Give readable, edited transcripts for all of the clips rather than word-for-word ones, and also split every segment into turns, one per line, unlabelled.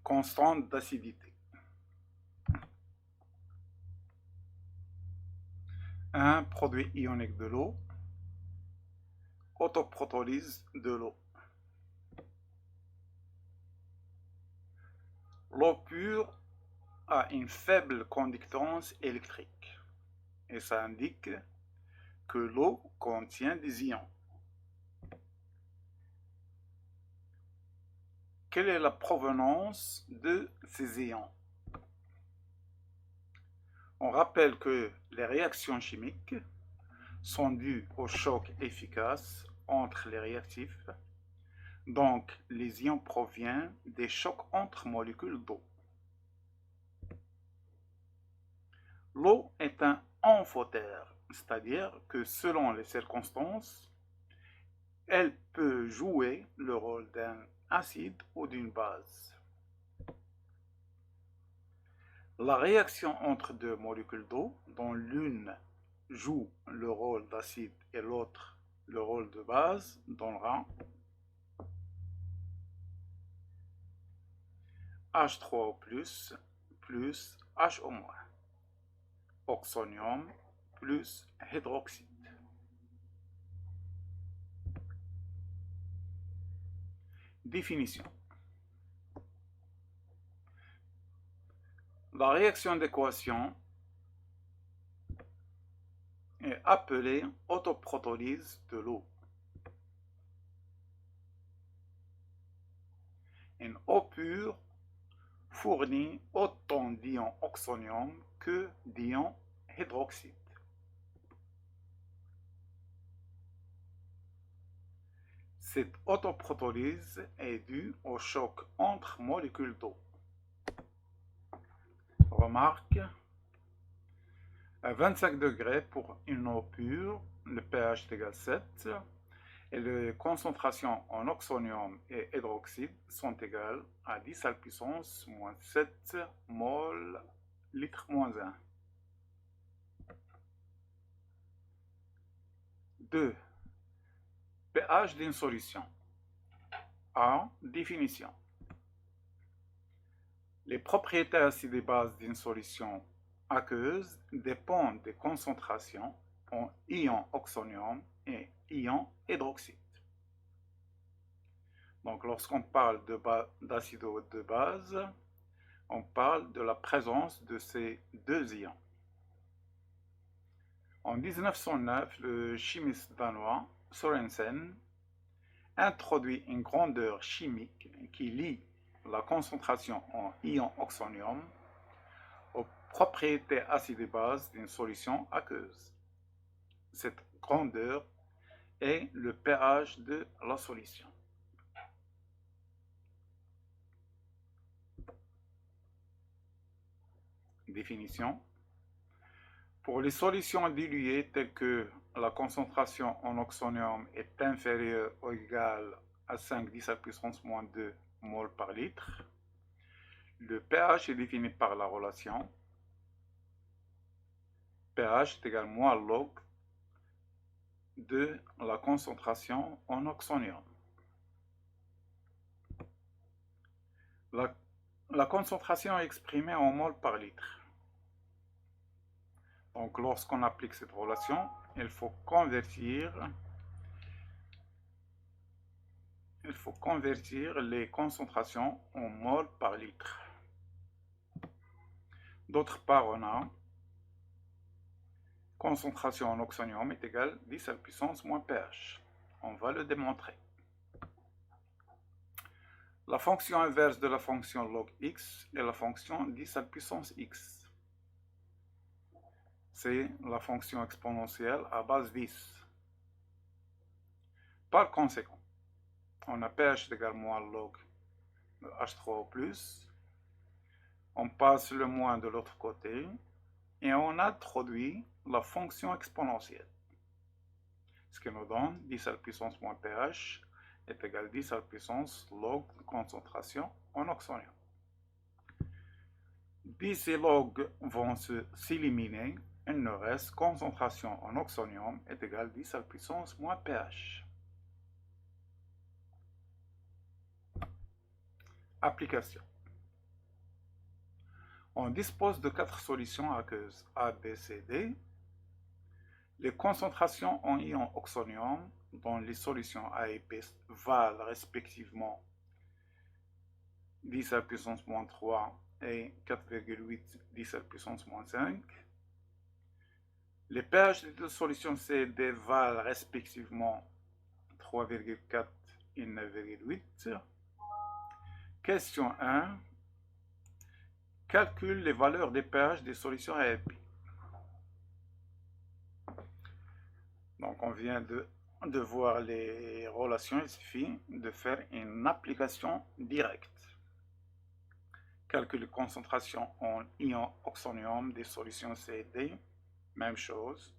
constante d'acidité. Un produit ionique de l'eau autoprotolyse de l'eau. L'eau pure a une faible conductance électrique et ça indique que l'eau contient des ions. Quelle est la provenance de ces ions? On rappelle que les réactions chimiques sont dues au choc efficace entre les réactifs, donc les ions proviennent des chocs entre molécules d'eau. L'eau est un amphotère, c'est-à-dire que selon les circonstances, elle peut jouer le rôle d'un acide ou d'une base. La réaction entre deux molécules d'eau, dont l'une joue le rôle d'acide et l'autre le rôle de base, donnera H3O+, plus HO-, oxonium plus hydroxyde. Définition. La réaction d'équation est appelée autoprotolyse de l'eau. Une eau pure fournit autant d'ions oxonium que d'ions hydroxyde. Cette autoprotolyse est due au choc entre molécules d'eau. Remarque, à 25 degrés pour une eau pure, le pH est égal à 7 et les concentrations en oxonium et hydroxyde sont égales à 10 à la puissance moins 7 mol litre moins 1. 2. pH d'une solution. A. Définition. Les propriétés acides et bases d'une solution aqueuse dépendent des concentrations en ions oxonium et ions hydroxyde. Donc lorsqu'on parle d'acide ou de base, on parle de la présence de ces deux ions. En 1909, le chimiste danois Sørensen introduit une grandeur chimique qui lie la concentration en ion oxonium aux propriétés acides et bases d'une solution aqueuse. Cette grandeur est le pH de la solution. Définition. Pour les solutions diluées telles que la concentration en oxonium est inférieure ou égale à 5,10 à la puissance moins 2 mol par litre, le pH est défini par la relation pH est égal à moins log de la concentration en oxonium. La concentration est exprimée en mol par litre. Donc lorsqu'on applique cette relation, il faut convertir les concentrations en mol par litre. D'autre part, on a concentration en oxonium est égale à 10 à la puissance moins pH. On va le démontrer. La fonction inverse de la fonction log x est la fonction 10 à la puissance x. C'est la fonction exponentielle à base 10. Par conséquent, on a pH égale moins log de H3O+, on passe le moins de l'autre côté, et on introduit la fonction exponentielle. Ce qui nous donne 10 à la puissance moins pH est égal à 10 à la puissance log de concentration en oxonium. 10 et log vont s'éliminer. Il nous reste concentration en oxonium est égale à 10 à la puissance moins pH. Application. On dispose de 4 solutions aqueuses A, B, C, D. Les concentrations en ion oxonium dans les solutions A et B valent respectivement 10 à la puissance moins 3 et 4,8 10 à la puissance moins 5. Les pH des deux solutions C et D valent respectivement 3,4 et 9,8. Question 1. Calcule les valeurs des pH des solutions A et B. Donc on vient de voir les relations, il suffit de faire une application directe. Calcule les concentrations en ion oxonium des solutions C et D, même chose.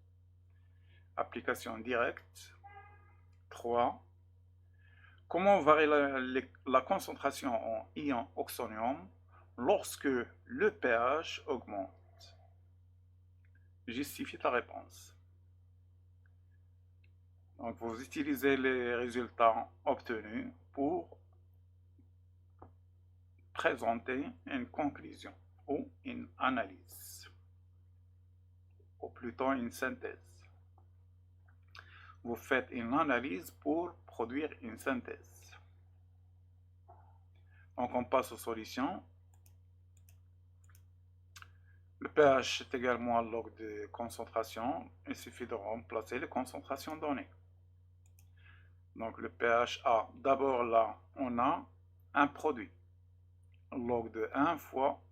Application directe. 3. Comment varie la concentration en ion oxonium lorsque le pH augmente? Justifie ta réponse. Donc vous utilisez les résultats obtenus pour présenter une conclusion ou une analyse, ou plutôt une synthèse. Vous faites une analyse pour produire une synthèse. Donc on passe aux solutions. Le pH est également un log de concentration. Il suffit de remplacer les concentrations données. Donc le pH A, d'abord là, on a un produit. Log de 1 fois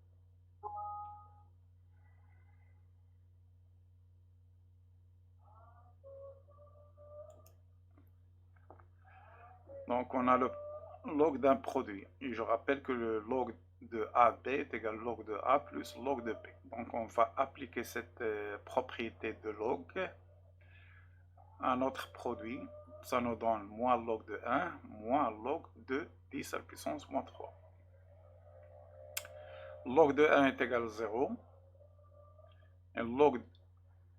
donc on a le log d'un produit. Et je rappelle que le log de AB est égal au log de A plus log de B. Donc on va appliquer cette propriété de log à notre produit. Ça nous donne moins log de 1 moins log de 10 à la puissance moins 3. Log de 1 est égal à 0. Et log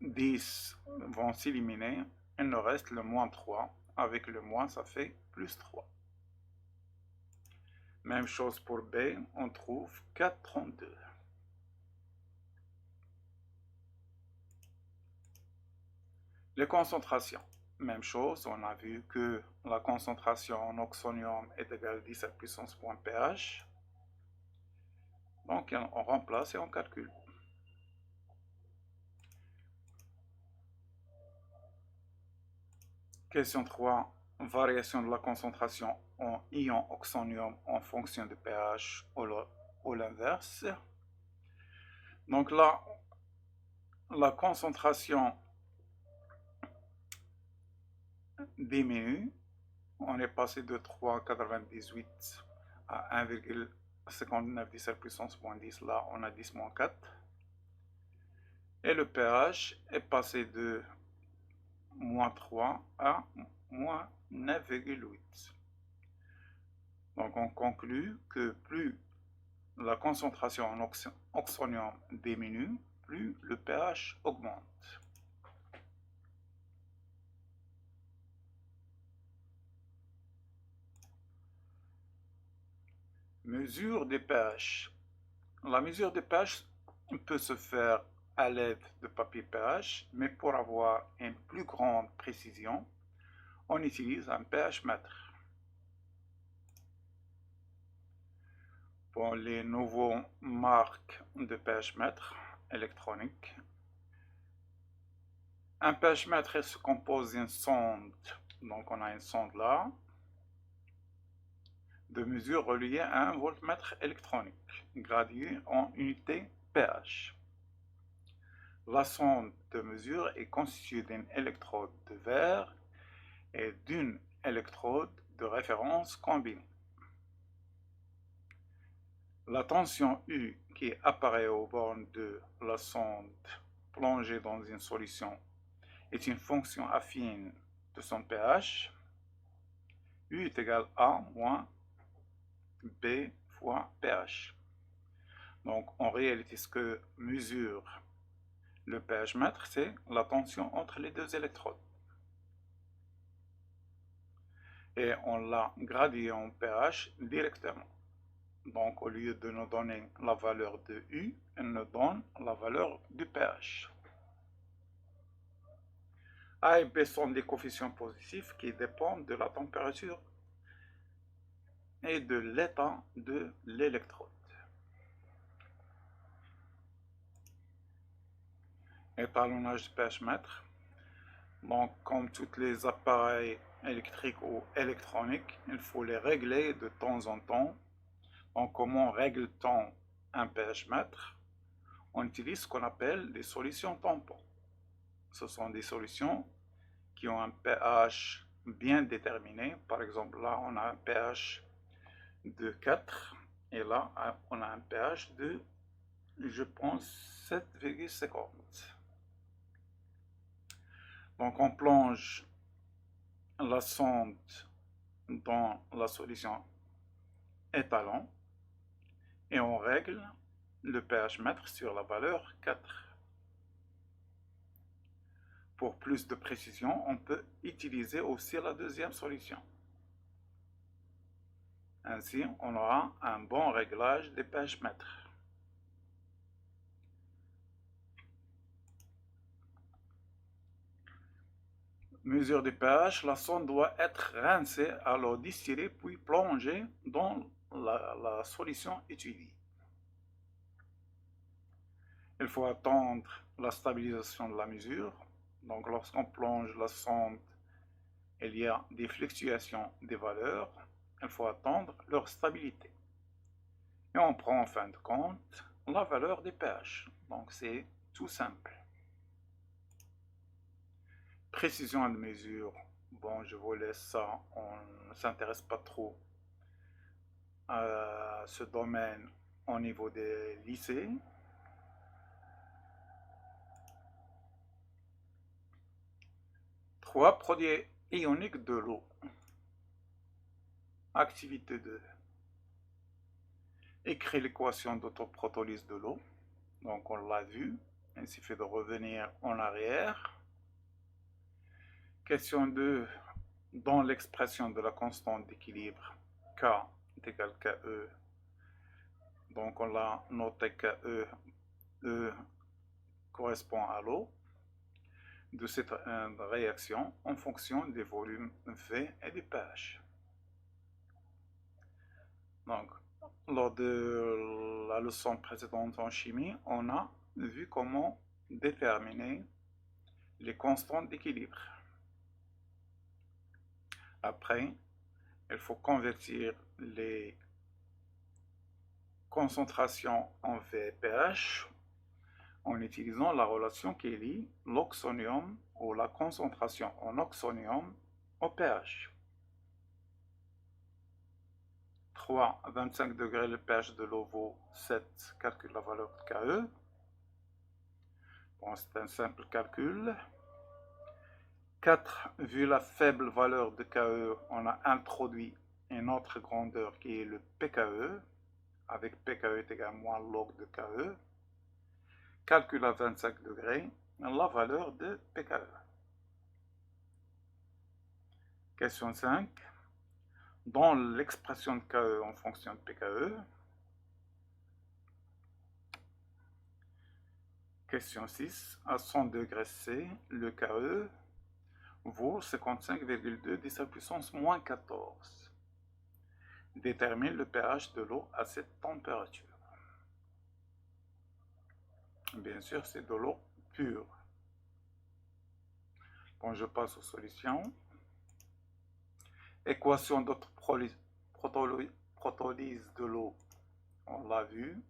10 vont s'éliminer. Il nous reste le moins 3. Avec le moins, ça fait plus 3. Même chose pour B, on trouve 4,32. Les concentrations. Même chose, on a vu que la concentration en oxonium est égale à 10 à la puissance moins pH. Donc on remplace et on calcule. Question 3. Variation de la concentration en ion oxonium en fonction de pH ou l'inverse. Donc là, la concentration diminue. On est passé de 3,98 à 1,59 10 à la puissance moins 10. Là, on a 10 moins 4. Et le pH est passé de moins 3 à moins 9,8. Donc on conclut que plus la concentration en oxonium diminue, plus le pH augmente. Mesure des pH. La mesure des pH peut se faire à l'aide de papier pH, mais pour avoir une plus grande précision, on utilise un pH mètre. Pour les nouveaux marques de pH mètre électroniques, un pH mètre se compose d'une sonde. Donc on a une sonde là, de mesure reliée à un voltmètre électronique, gradué en unité pH. La sonde de mesure est constituée d'une électrode de verre et d'une électrode de référence combinée. La tension U qui apparaît aux bornes de la sonde plongée dans une solution est une fonction affine de son pH. U est égal à moins B fois pH. Donc en réalité, ce que mesure le pH mètre, c'est la tension entre les deux électrodes. Et on l'a gradué en pH directement. Donc au lieu de nous donner la valeur de U, elle nous donne la valeur du pH. A et B sont des coefficients positifs qui dépendent de la température et de l'état de l'électrode. Étalonnage du pH-mètre. Donc, comme tous les appareils électriques ou électroniques, il faut les régler de temps en temps. Donc, comment règle-t-on un pH-mètre? On utilise ce qu'on appelle des solutions tampons. Ce sont des solutions qui ont un pH bien déterminé. Par exemple, là, on a un pH de 4 et là, on a un pH de, je pense, 7,50. Donc, on plonge la sonde dans la solution étalon et on règle le pH-mètre sur la valeur 4. Pour plus de précision, on peut utiliser aussi la deuxième solution. Ainsi, on aura un bon réglage des pH-mètres. Mesure du pH, la sonde doit être rincée, alors distillée, puis plongée dans la solution étudiée. Il faut attendre la stabilisation de la mesure. Donc lorsqu'on plonge la sonde, il y a des fluctuations des valeurs. Il faut attendre leur stabilité. Et on prend en fin de compte la valeur des pH. Donc c'est tout simple. Précision de mesure. Bon, je vous laisse ça. On ne s'intéresse pas trop à ce domaine au niveau des lycées. Trois produits ioniques de l'eau. Activité 2. Écrire l'équation d'autoprotolyse de l'eau. Donc on l'a vu. Il suffit de revenir en arrière. Question 2. Dans l'expression de la constante d'équilibre K est égal à KE. Donc on l'a noté KE. E correspond à l'eau. De cette réaction en fonction des volumes V et du pH. Donc, lors de la leçon précédente en chimie, on a vu comment déterminer les constantes d'équilibre. Après, il faut convertir les concentrations en V et pH en utilisant la relation qui lie l'oxonium ou la concentration en oxonium au pH. 3 à 25 degrés, le pH de l'eau vaut 7, calcule la valeur de KE. Bon, c'est un simple calcul. 4, vu la faible valeur de KE, on a introduit une autre grandeur qui est le pKe, avec pKe est égal à moins log de KE. Calcule à 25 degrés la valeur de pKe. Question 5. Dans l'expression de KE en fonction de pKe. Question 6. À 100 degrés C, le KE vaut 55,2 10 à la puissance moins 14. Détermine le pH de l'eau à cette température. Bien sûr, c'est de l'eau pure. Bon, je passe aux solutions. Équation d'autoprotolyse de l'eau, on l'a vu.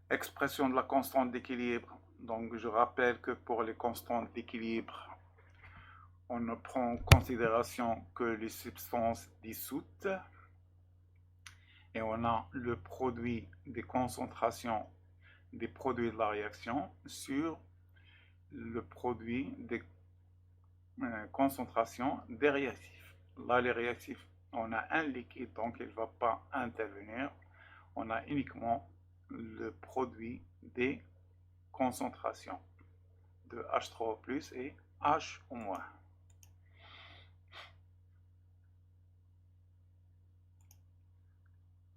Expression de la constante d'équilibre. Donc, je rappelle que pour les constantes d'équilibre, on ne prend en considération que les substances dissoutes. Et on a le produit des concentrations des produits de la réaction sur le produit des concentrations des réactifs. Là, les réactifs, on a un liquide, donc il ne va pas intervenir. On a uniquement le produit des concentrations de H3O+ et H-.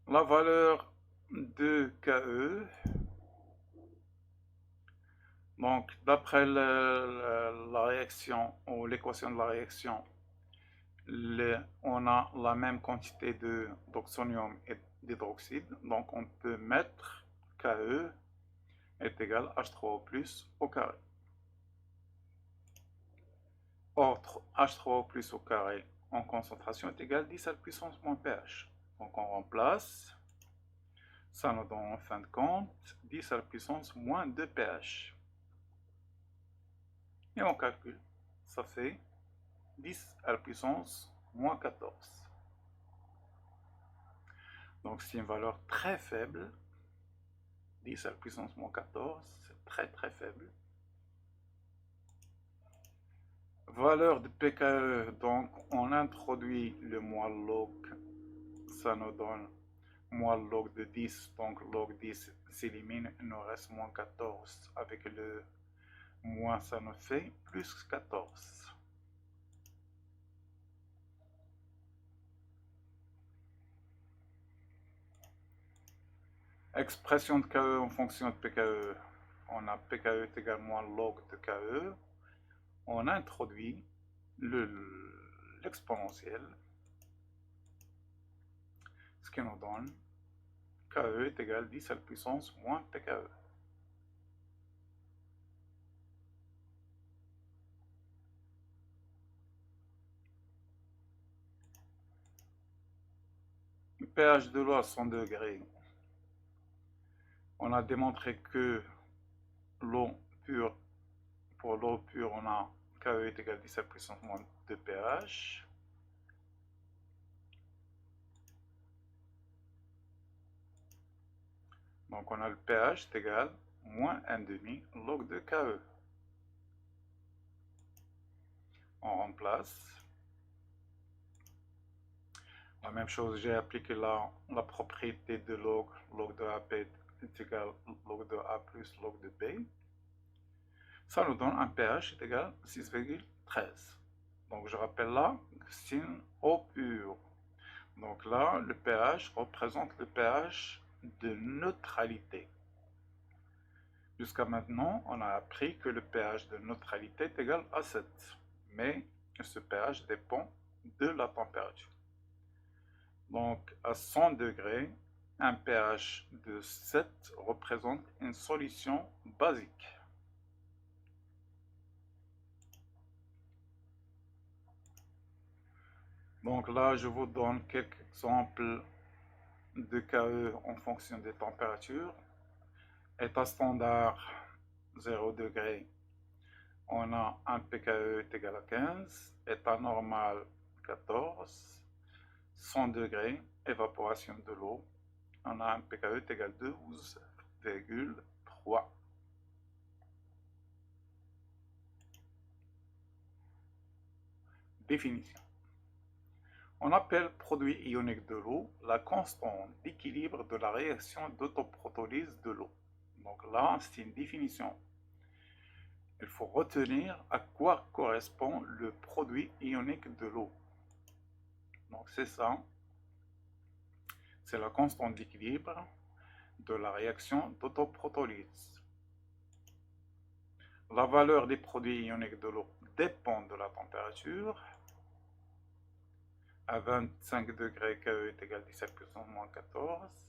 la valeur de Ke, donc d'après la réaction ou l'équation de la réaction, on a la même quantité d'oxonium et d'hydroxyde, donc on peut mettre Ke est égal à H3O plus au carré. Or, H3O plus au carré en concentration est égal à 10 à la puissance moins pH. Donc on remplace, ça nous donne en fin de compte 10 à la puissance moins 2 pH. Et on calcule, ça fait 10 à la puissance moins 14. Donc c'est une valeur très faible, 10 à la puissance moins 14, c'est très très faible. Valeur de pKe, donc on introduit le moins log, ça nous donne moins log de 10, donc log 10 s'élimine, il nous reste moins 14, avec le moins ça nous fait plus 14. Expression de Ke en fonction de pKe, on a pKe est égal moins log de Ke, on introduit l'exponentiel, ce qui nous donne Ke est égal à 10 à la puissance moins pKe. Le pH de l'eau à 100 degrés, on a démontré que l'eau pure, pour l'eau pure, on a Ke est égal à 10 à la puissance moins 2 pH. Donc on a le pH est égal à moins 1,5 log de Ke. On remplace. La même chose, j'ai appliqué la propriété de log de AP est égal à log de A plus log de B. Ça nous donne un pH est égal à 6,13. Donc je rappelle là, c'est une eau pure. Donc là, le pH représente le pH de neutralité. Jusqu'à maintenant, on a appris que le pH de neutralité est égal à 7. Mais ce pH dépend de la température. Donc à 100 degrés, un pH de 7 représente une solution basique. Donc là, je vous donne quelques exemples de Ke en fonction des températures. État standard 0 degré, on a un pKe est égal à 15. État normal 14. 100 degrés, évaporation de l'eau, on a un pKe est égal à 12,3. Définition. On appelle produit ionique de l'eau la constante d'équilibre de la réaction d'autoprotolyse de l'eau. Donc là, c'est une définition. Il faut retenir à quoi correspond le produit ionique de l'eau. Donc c'est ça. C'est la constante d'équilibre de la réaction d'autoprotolyse. La valeur des produits ioniques de l'eau dépend de la température. À 25 degrés, Ke est égal à 17 puissance moins 14.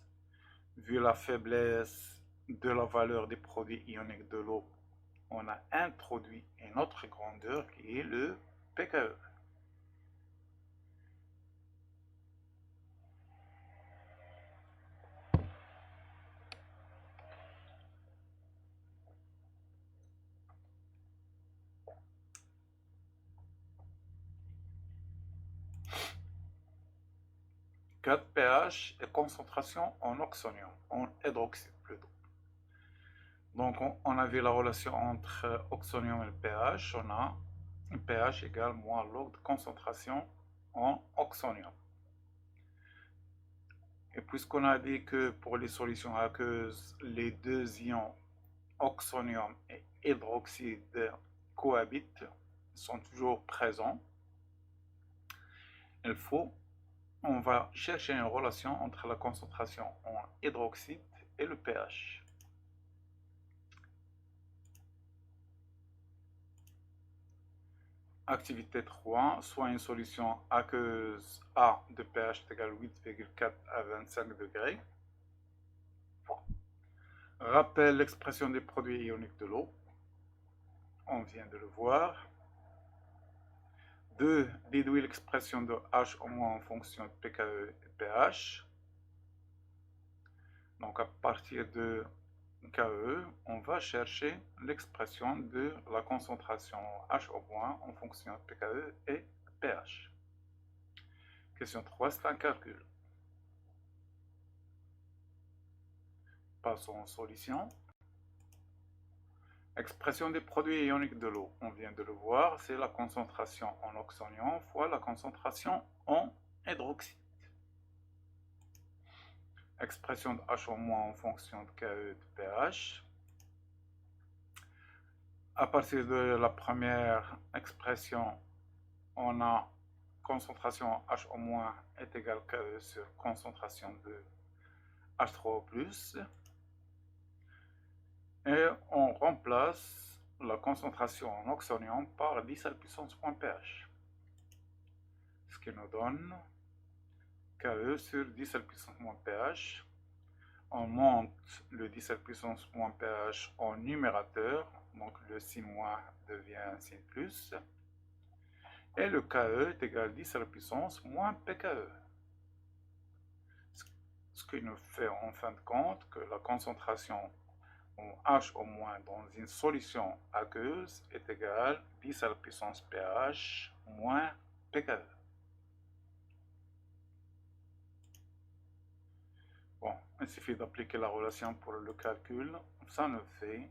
Vu la faiblesse de la valeur des produits ioniques de l'eau, on a introduit une autre grandeur qui est le pKe. Cas de pH et concentration en oxonium, en hydroxyde plutôt. Donc on a vu la relation entre oxonium et le pH, on a un pH égale moins log de concentration en oxonium. Et puisqu'on a dit que pour les solutions aqueuses, les deux ions oxonium et hydroxyde cohabitent, sont toujours présents, il faut on va chercher une relation entre la concentration en hydroxyde et le pH. Activité 3, soit une solution aqueuse A de pH égale 8,4 à 25 degrés. Rappelle l'expression des produits ioniques de l'eau. On vient de le voir. 2. Déduit l'expression de H au moins en fonction de pKe et pH. Donc à partir de KE, on va chercher l'expression de la concentration H au moins en fonction de pKe et pH. Question 3, c'est un calcul. Passons en solution. Expression des produits ioniques de l'eau, on vient de le voir, c'est la concentration en oxonium fois la concentration en hydroxyde. Expression de H au moins en fonction de KE et de pH. À partir de la première expression, on a concentration H au moins est égale KE sur concentration de H3O+. Et on remplace la concentration en oxonium par 10 à la puissance moins pH. Ce qui nous donne KE sur 10 à la puissance moins pH. On monte le 10 à la puissance moins pH en numérateur, donc le sin moins devient sin plus. Et le KE est égal à 10 à la puissance moins pKe. Ce qui nous fait en fin de compte que la concentration en H au moins dans une solution aqueuse est égale à 10 à la puissance pH moins pKe. Bon, il suffit d'appliquer la relation pour le calcul. Ça nous fait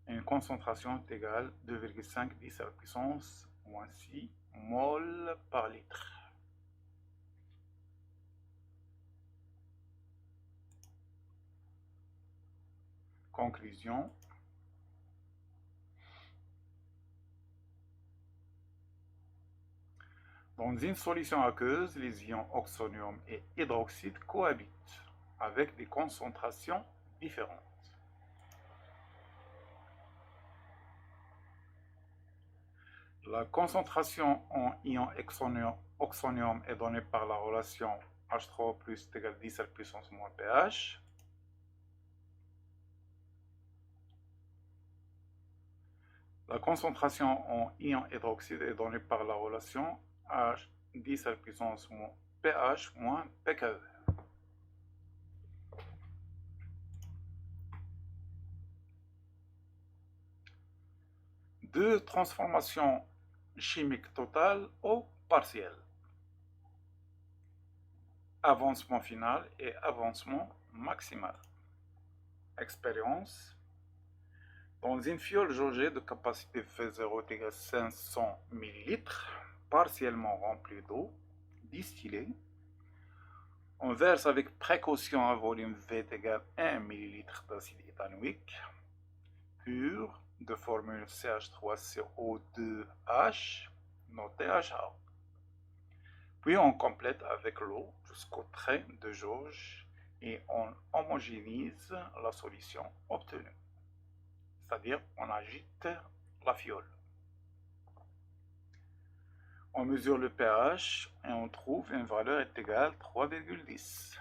une concentration égale à 2,5 10 à la puissance moins 6 mol par litre. Conclusion. Dans une solution aqueuse, les ions oxonium et hydroxyde cohabitent avec des concentrations différentes. La concentration en ion oxonium est donnée par la relation H3O+ est égal à 10 à la puissance moins pH. La concentration en ion hydroxyde est donnée par la relation H10 à la puissance moins pH moins pKe. Deux transformations chimiques totales ou partielles. Avancement final et avancement maximal. Expérience. Dans une fiole jaugée de capacité V0 égale 500 ml, partiellement remplie d'eau distillée, on verse avec précaution un volume V égale 1 ml d'acide éthanoïque pur de formule CH3CO2H, noté HA. Puis on complète avec l'eau jusqu'au trait de jauge et on homogénise la solution obtenue. C'est-à-dire on agite la fiole. On mesure le pH et on trouve une valeur est égale à 3,10.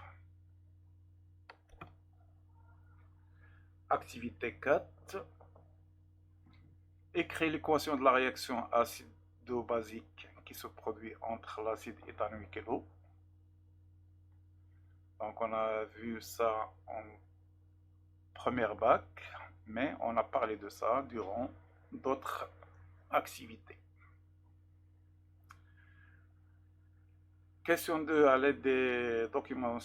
Activité 4. Écrit l'équation de la réaction acido-basique qui se produit entre l'acide éthanoïque et l'eau. Donc on a vu ça en première bac, mais on a parlé de ça durant d'autres activités. Question 2. À l'aide des documents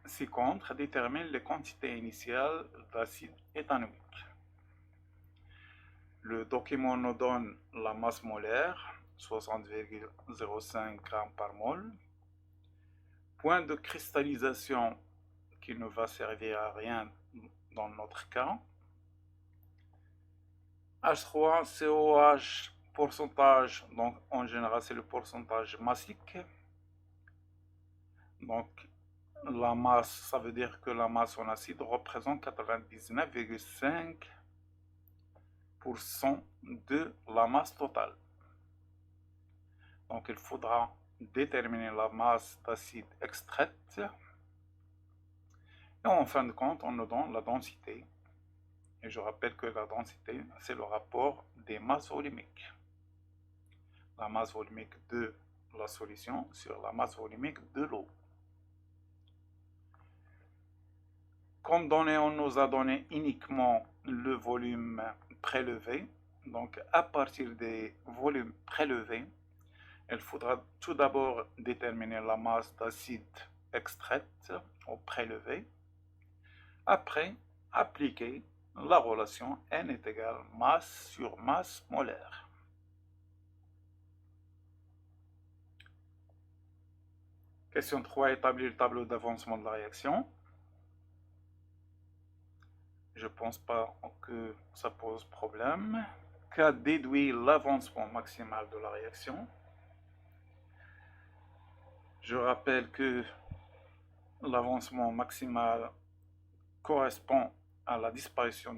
ci-contre, détermine les quantités initiales d'acide éthanoïque. Le document nous donne la masse molaire, 60,05 g par mol. Point de cristallisation qui ne va servir à rien dans notre cas. H3COH pourcentage, donc en général c'est le pourcentage massique. Donc, la masse, ça veut dire que la masse en acide représente 99,5% de la masse totale. Donc, il faudra déterminer la masse d'acide extraite. Et en fin de compte, on nous donne la densité. Et je rappelle que la densité, c'est le rapport des masses volumiques. La masse volumique de la solution sur la masse volumique de l'eau. Comme donné, on nous a donné uniquement le volume prélevé. Donc, à partir des volumes prélevés, il faudra tout d'abord déterminer la masse d'acide extraite au prélevé. Après, appliquer la relation N est égal masse sur masse molaire. Question 3. Établir le tableau d'avancement de la réaction. Je pense pas que ça pose problème. Qu'a déduit l'avancement maximal de la réaction. Je rappelle que l'avancement maximal correspond à la disparition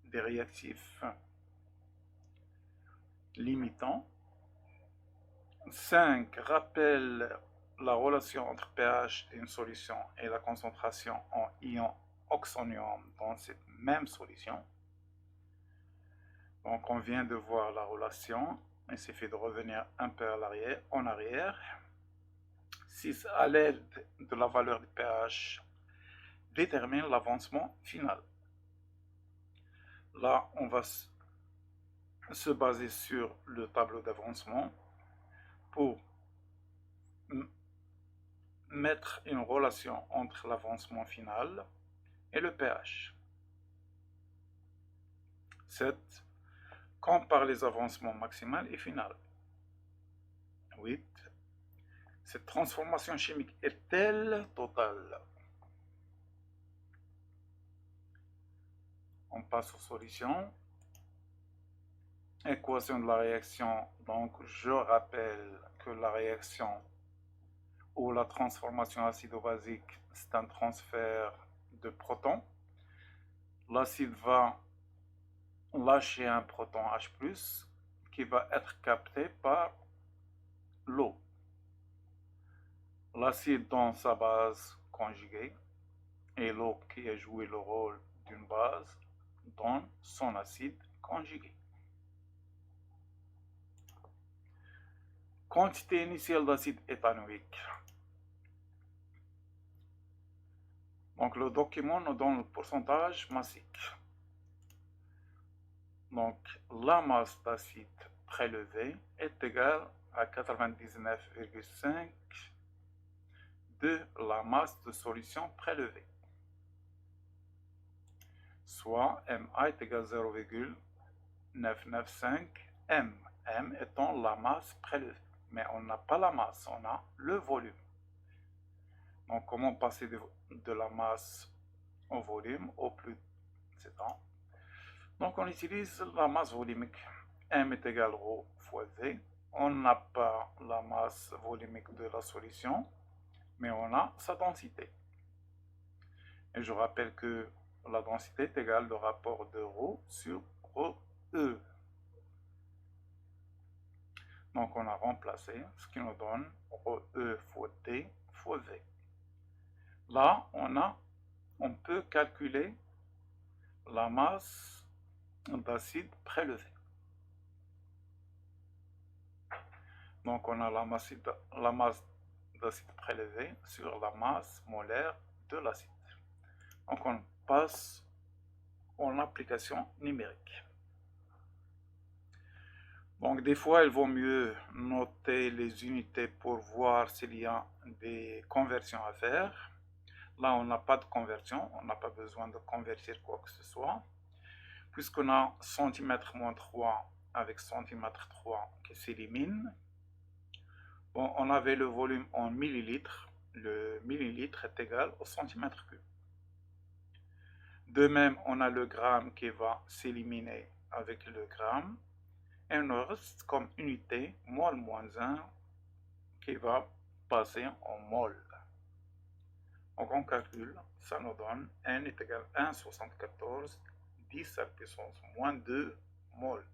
des réactifs limitants. 5. Rappelle la relation entre pH d'une solution et la concentration en ion oxonium dans cette même solution. Donc on vient de voir la relation, il suffit de revenir un peu en arrière. 6. À l'aide de la valeur de pH, détermine l'avancement final. Là, on va se baser sur le tableau d'avancement pour mettre une relation entre l'avancement final et le pH. 7. Compare les avancements maximal et final. 8. Cette transformation chimique est-elle totale? On passe aux solutions. Équation de la réaction. Donc, je rappelle que la réaction ou la transformation acido-basique, c'est un transfert de protons. L'acide va lâcher un proton H+, qui va être capté par l'eau. L'acide donne sa base conjuguée et l'eau qui a joué le rôle d'une base donne son acide conjugué. Quantité initiale d'acide éthanoïque. Donc le document nous donne le pourcentage massique. Donc la masse d'acide prélevé est égale à 99,5 de la masse de solution prélevée. Soit MA est égal à 0,995 M. M étant la masse prélevée. Mais on n'a pas la masse, on a le volume. Donc comment passer de la masse au volume au plus sédant? Donc on utilise la masse volumique. M est égal à ρ fois V. On n'a pas la masse volumique de la solution, mais on a sa densité. Et je rappelle que la densité est égale au rapport de ρ sur ρe. Donc on a remplacé, ce qui nous donne ρe fois T fois V. Là, on peut calculer la masse d'acide prélevé. Donc on a la masse d'acide prélevé sur la masse molaire de l'acide. Donc on passe en application numérique. Donc des fois, il vaut mieux noter les unités pour voir s'il y a des conversions à faire. Là, on n'a pas de conversion, on n'a pas besoin de convertir quoi que ce soit. Puisqu'on a cm-3 avec cm3 qui s'élimine. Bon, on avait le volume en millilitres. Le millilitre est égal au centimètre cube. De même, on a le gramme qui va s'éliminer avec le gramme. Et on reste comme unité mol-1 qui va passer en mol. Donc on calcule, ça nous donne N est égal à 1,74 10 à la puissance moins 2 mol.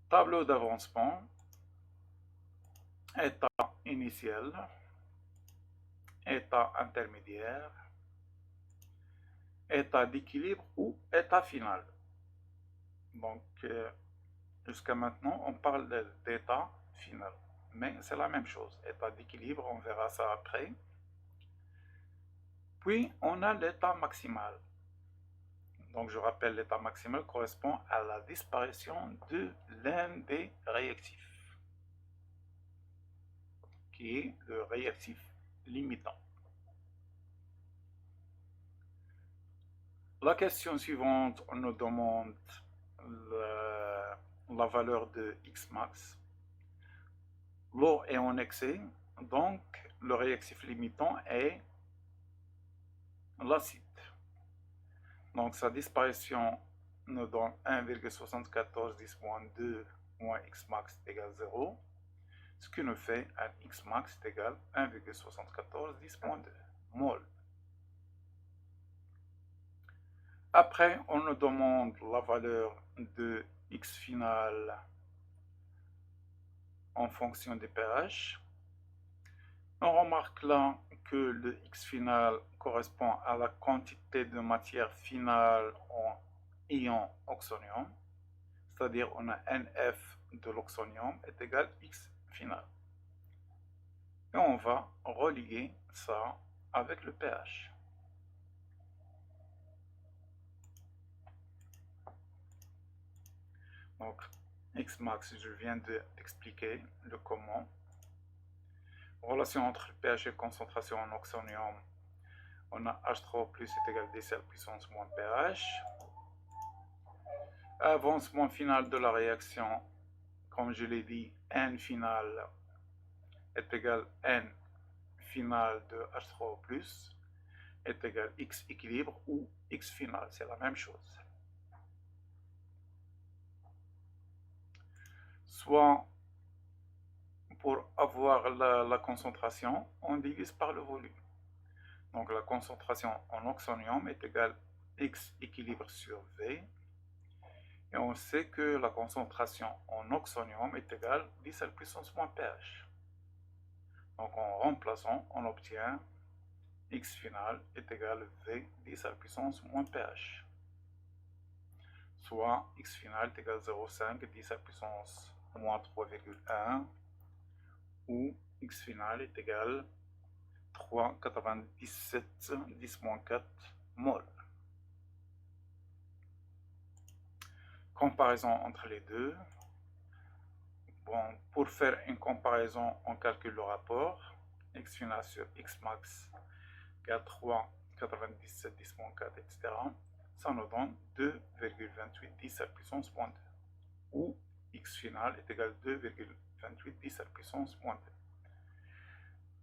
Tableau d'avancement, état initial, état intermédiaire, état d'équilibre ou état final. Donc, jusqu'à maintenant, on parle d'état final, mais c'est la même chose. État d'équilibre, on verra ça après. Puis, on a l'état maximal. Donc, je rappelle, l'état maximal correspond à la disparition de l'un des réactifs, qui est le réactif limitant. La question suivante, on nous demande la valeur de X max. L'eau est en excès, donc le réactif limitant est l'acide. Donc sa disparition nous donne 1,74 10 moins 2 moins X max égale 0, ce qui nous fait un X max égale 1,74 10 moins 2 mol. Après, on nous demande la valeur de X final en fonction du pH. On remarque là que le X final correspond à la quantité de matière finale en ion oxonium, c'est-à-dire on a NF de l'oxonium est égal à X final. Et on va relier ça avec le pH. Donc, X max, je viens d'expliquer le comment. Relation entre le pH et concentration en oxonium, on a H3 plus est égal à 10 à la puissance moins pH. Avancement final de la réaction, comme je l'ai dit, N final est égal à N final de H3 plus est égal à X équilibre ou X final, c'est la même chose. Soit pour avoir la concentration, on divise par le volume. Donc la concentration en oxonium est égale à X équilibre sur V. Et on sait que la concentration en oxonium est égale à 10 à la puissance moins pH. Donc en remplaçant, on obtient X final est égal à V 10 à la puissance moins pH. Soit X final est égal à 0,5 10 à la puissance moins 3,1 ou X final est égal à 3,97 10 moins 4 mol. Comparaison entre les deux. Bon, pour faire une comparaison, on calcule le rapport. X final sur X max égale 3,97 10 moins 4, etc. Ça nous donne 2,28 10 à la puissance moins 2. Ou X final est égal à 2,28 10 à la puissance moins 2.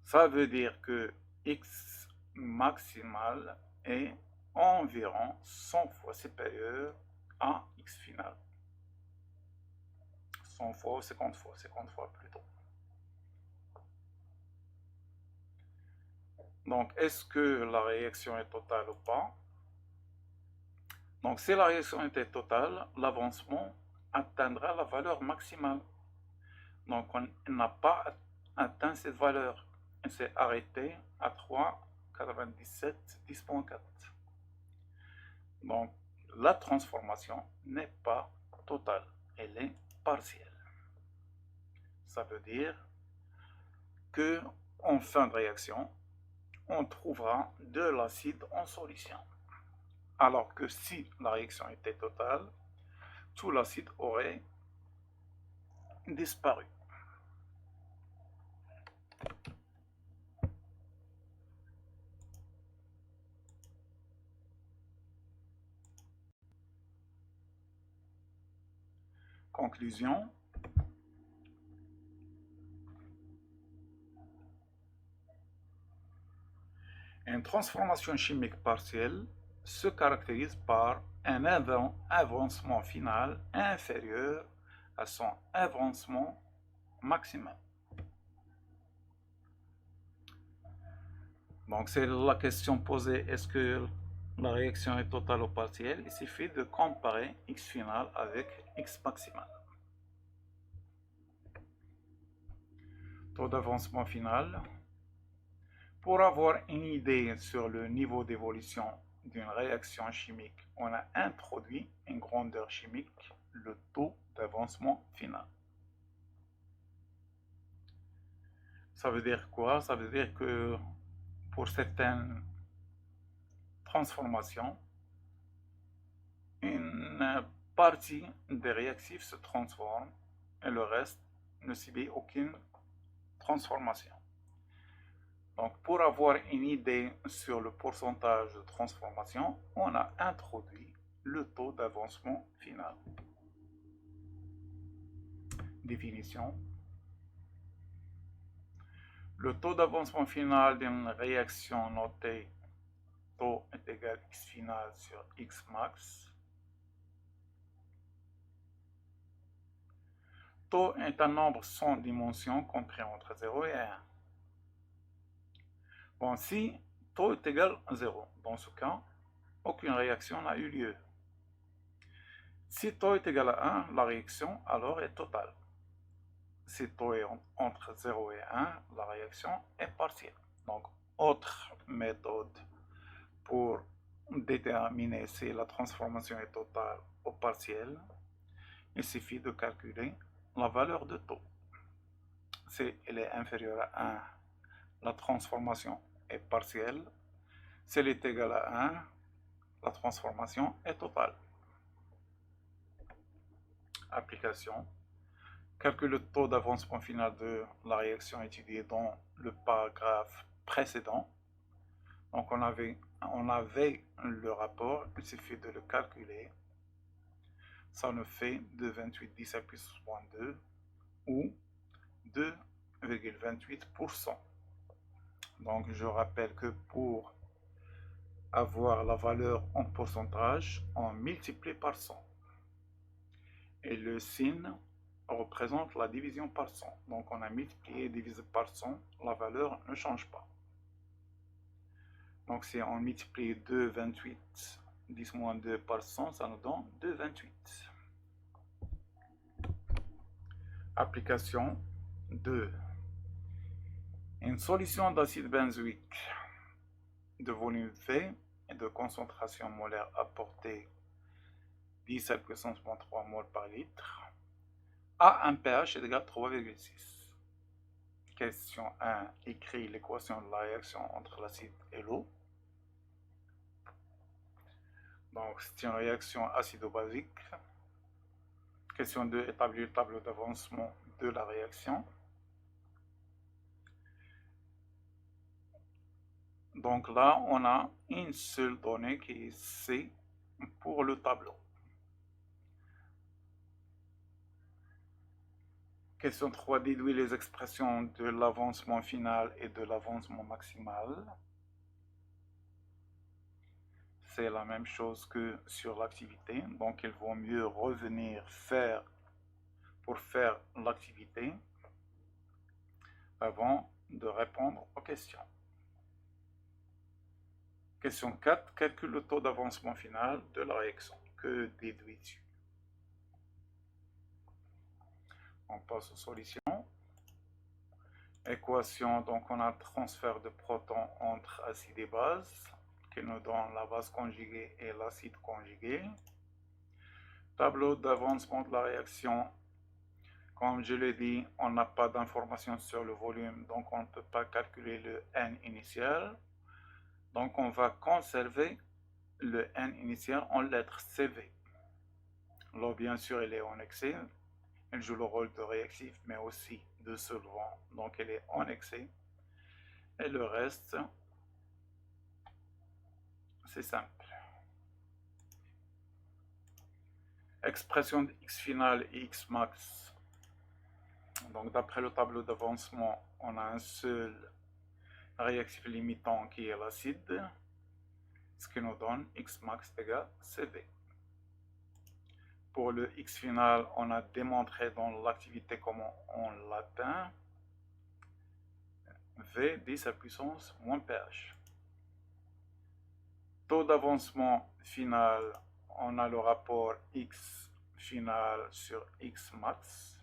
Ça veut dire que X maximal est environ 100 fois supérieur à X final. 100 fois ou 50 fois plutôt. Donc, est-ce que la réaction est totale ou pas? Donc, si la réaction était totale, l'avancement atteindra la valeur maximale. Donc, on n'a pas atteint cette valeur. Elle s'est arrêtée à 3,97 10.4. Donc, la transformation n'est pas totale, elle est partielle. Ça veut dire que en fin de réaction, on trouvera de l'acide en solution. Alors que si la réaction était totale, tout l'acide aurait disparu. Conclusion. Une transformation chimique partielle se caractérise par un avancement final inférieur à son avancement maximal. Donc c'est la question posée, est-ce que la réaction est totale ou partielle? Il suffit de comparer x final avec x maximal. Taux d'avancement final. Pour avoir une idée sur le niveau d'évolution d'une réaction chimique, on a introduit une grandeur chimique, le taux d'avancement final. Ça veut dire quoi? Ça veut dire que pour certaines transformations, une partie des réactifs se transforme et le reste ne subit aucune transformation. Donc pour avoir une idée sur le pourcentage de transformation, on a introduit le taux d'avancement final. Définition. Le taux d'avancement final d'une réaction notée taux est égal à x final sur x max. Taux est un nombre sans dimension compris entre 0 et 1. Bon, si taux est égal à 0, dans ce cas, aucune réaction n'a eu lieu. Si taux est égal à 1, la réaction alors est totale. Si taux est entre 0 et 1, la réaction est partielle. Donc, autre méthode pour déterminer si la transformation est totale ou partielle, il suffit de calculer la valeur de taux. Si elle est inférieure à 1, la transformation est partielle. Si elle est égale à 1, la transformation est totale. Application. Calcule le taux d'avancement final de la réaction étudiée dans le paragraphe précédent. Donc on avait le rapport, il suffit de le calculer. Ça nous fait 2,28 10 à la puissance moins 2 ou 2,28%. Donc je rappelle que pour avoir la valeur en pourcentage, on multiplie par 100. Et le signe représente la division par 100. Donc on a multiplié et divisé par 100, la valeur ne change pas. Donc si on multiplie 2,28 10 moins 2 par 100, ça nous donne 2,28. Application 2. Une solution d'acide benzoïque de volume V et de concentration molaire apportée 10 à la puissance moins 3 mol par litre a un pH égal à 3,6. Question 1. Écrit l'équation de la réaction entre l'acide et l'eau. Donc c'est une réaction acido-basique. Question 2. Établir le tableau d'avancement de la réaction. Donc là, on a une seule donnée qui est C pour le tableau. Question 3. Déduire les expressions de l'avancement final et de l'avancement maximal. C'est la même chose que sur l'activité. Donc il vaut mieux revenir pour faire l'activité avant de répondre aux questions. Question 4. Calcule le taux d'avancement final de la réaction. Que déduis-tu? On passe aux solutions. Équation, donc on a transfert de protons entre acide et base, qui nous donne la base conjuguée et l'acide conjugué. Tableau d'avancement de la réaction. Comme je l'ai dit, on n'a pas d'informations sur le volume, donc on ne peut pas calculer le N initial. Donc on va conserver le N initial en lettre CV. L'eau, bien sûr, elle est en excès. Elle joue le rôle de réactif, mais aussi de solvant. Donc elle est en excès. Et le reste, c'est simple. Expression de x final et x max. Donc d'après le tableau d'avancement, on a un seul réactif limitant qui est l'acide, ce qui nous donne x max égale CV. Pour le x final, on a démontré dans l'activité comment on l'atteint. V 10 à la puissance moins pH. Taux d'avancement final, on a le rapport X final sur X max.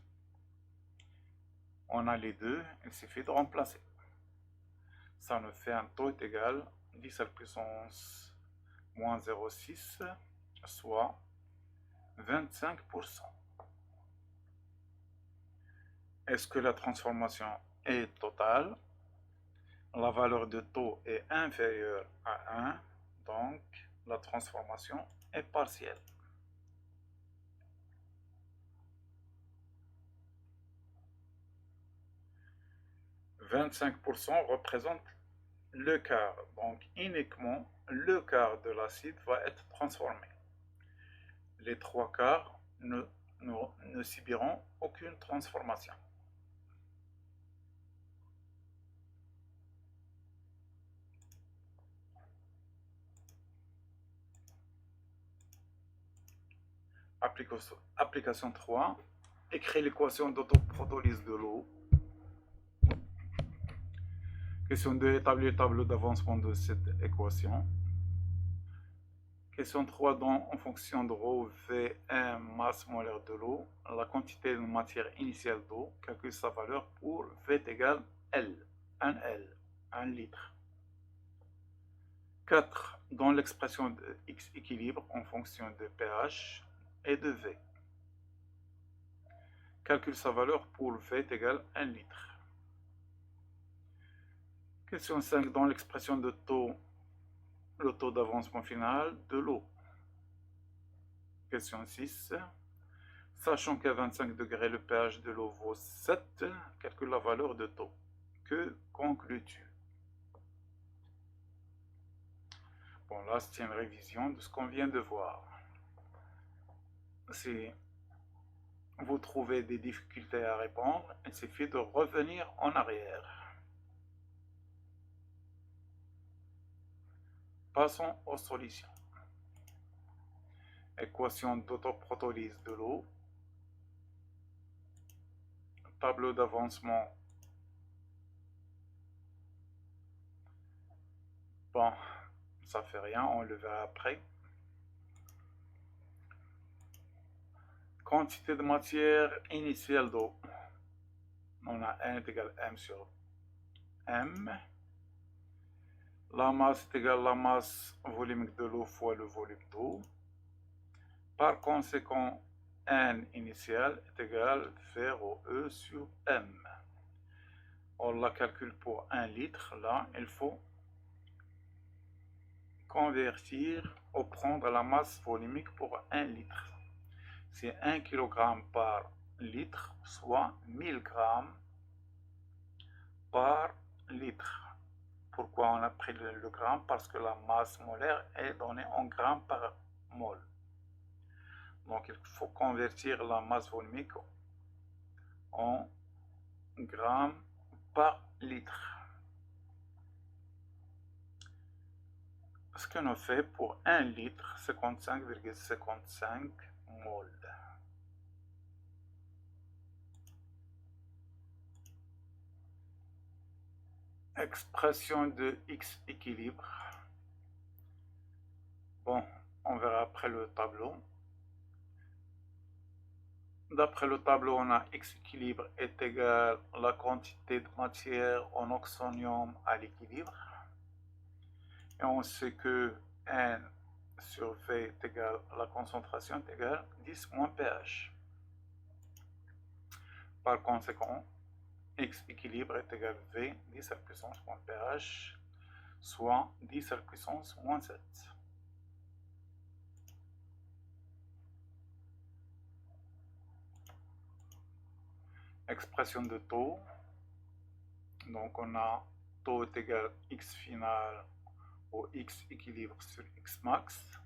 On a les deux, il suffit de remplacer. Ça nous fait un taux est égal 10 à la puissance moins 0,6, soit 25%. Est-ce que la transformation est totale? La valeur de taux est inférieure à 1, donc la transformation est partielle. « 25% représente le quart, donc uniquement le quart de l'acide va être transformé. Les 3 quarts ne subiront aucune transformation. Application 3. Écrire l'équation d'autoprotolyse de l'eau. Question 2. Établir le tableau d'avancement de cette équation. Question 3. Dans, en fonction de ρ, V1 masse molaire de l'eau, la quantité de matière initiale d'eau, calcule sa valeur pour V est égal L, 1 litre. 4. Dans l'expression de X équilibre en fonction de pH et de V. Calcule sa valeur pour V est égal 1 litre. Question 5. Dans l'expression de taux, le taux d'avancement final de l'eau. Question 6. Sachant qu'à 25 degrés, le pH de l'eau vaut 7, calcule la valeur de taux. Que conclus-tu? Bon, là, c'est une révision de ce qu'on vient de voir. Si vous trouvez des difficultés à répondre, il suffit de revenir en arrière. Passons aux solutions. Équation d'autoprotolyse de l'eau. Tableau d'avancement. Bon, ça fait rien, on le verra après. Quantité de matière initiale d'eau. On a N est égal à M sur M. La masse est égale à la masse volumique de l'eau fois le volume d'eau. Par conséquent, N initial est égal à V rho E sur M. On la calcule pour 1 litre. Là, il faut convertir ou prendre la masse volumique pour 1 litre. C'est 1 kg par litre, soit 1000 g par litre. Pourquoi on a pris le gramme? Parce que la masse molaire est donnée en grammes par mol. Donc il faut convertir la masse volumique en grammes par litre. Ce que nous fait pour 1 litre 55,55 mol. Expression de X équilibre. Bon, on verra après le tableau. D'après le tableau, on a X équilibre est égal à la quantité de matière en oxonium à l'équilibre. Et on sait que N sur V est égal à la concentration est égale à 10 moins pH. Par conséquent, X équilibre est égal à V 10 à la puissance moins pH, soit 10 à la puissance moins 7. Expression de taux. Donc on a taux est égal à X final au X équilibre sur X max.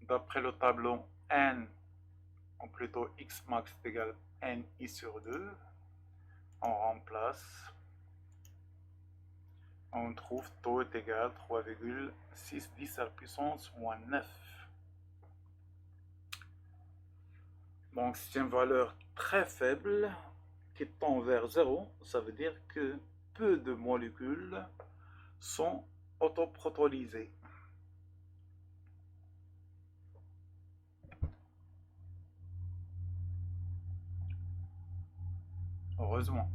D'après le tableau, N, ou plutôt X max est égal à NI sur 2. On remplace. On trouve taux est égal à 3,610 à la puissance moins 9. Donc c'est une valeur très faible qui tend vers 0, ça veut dire que peu de molécules sont autoprotonisées. Heureusement.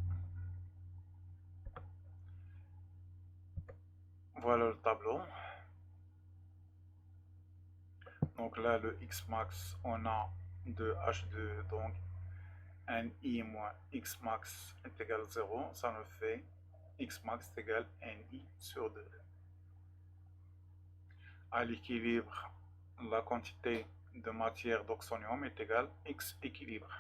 Voilà le tableau. Donc là, le Xmax, on a de H2, donc Ni moins Xmax est égal à 0. Ça nous fait Xmax est égal à Ni sur 2. À l'équilibre, la quantité de matière d'oxonium est égale à X équilibre.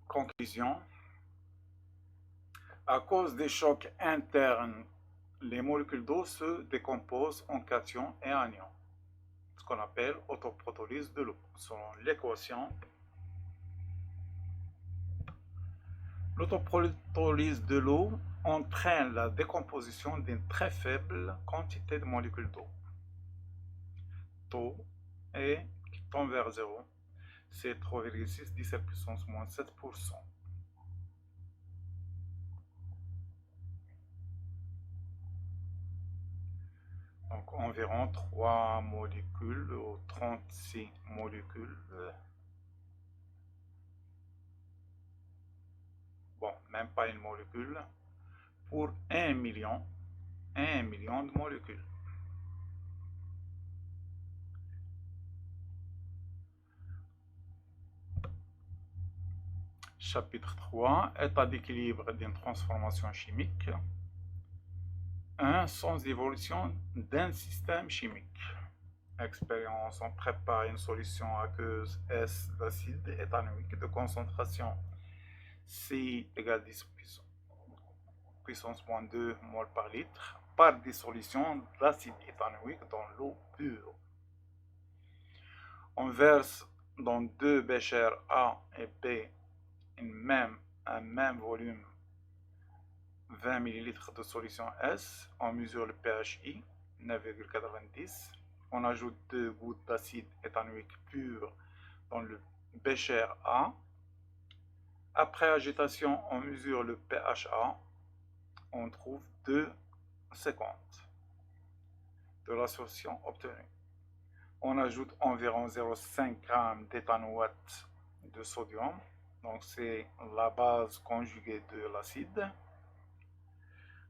Conclusion. À cause des chocs internes, les molécules d'eau se décomposent en cations et anions, ce qu'on appelle autoprotolyse de l'eau. Selon l'équation, l'autoprotolyse de l'eau entraîne la décomposition d'une très faible quantité de molécules d'eau. Taux est qui tend vers 0, c'est 3,6 17 puissance moins 7%. Donc environ 3 molécules ou 36 molécules. Bon, même pas une molécule, pour 1 million de molécules. Chapitre 3, état d'équilibre d'une transformation chimique. 1. Sans évolution d'un système chimique. Expérience, on prépare une solution aqueuse S d'acide éthanoïque de concentration C égale 10 puissance moins 2 mol par litre par dissolution d'acide éthanoïque dans l'eau pure. On verse dans deux béchers A et B un même volume 20 ml de solution S. On mesure le pHI 9,90. On ajoute 2 gouttes d'acide éthanoïque pur dans le bécher A. Après agitation, on mesure le pHA. On trouve 2,50 de la solution obtenue. On ajoute environ 0,5 g d'éthanoate de sodium. Donc c'est la base conjuguée de l'acide.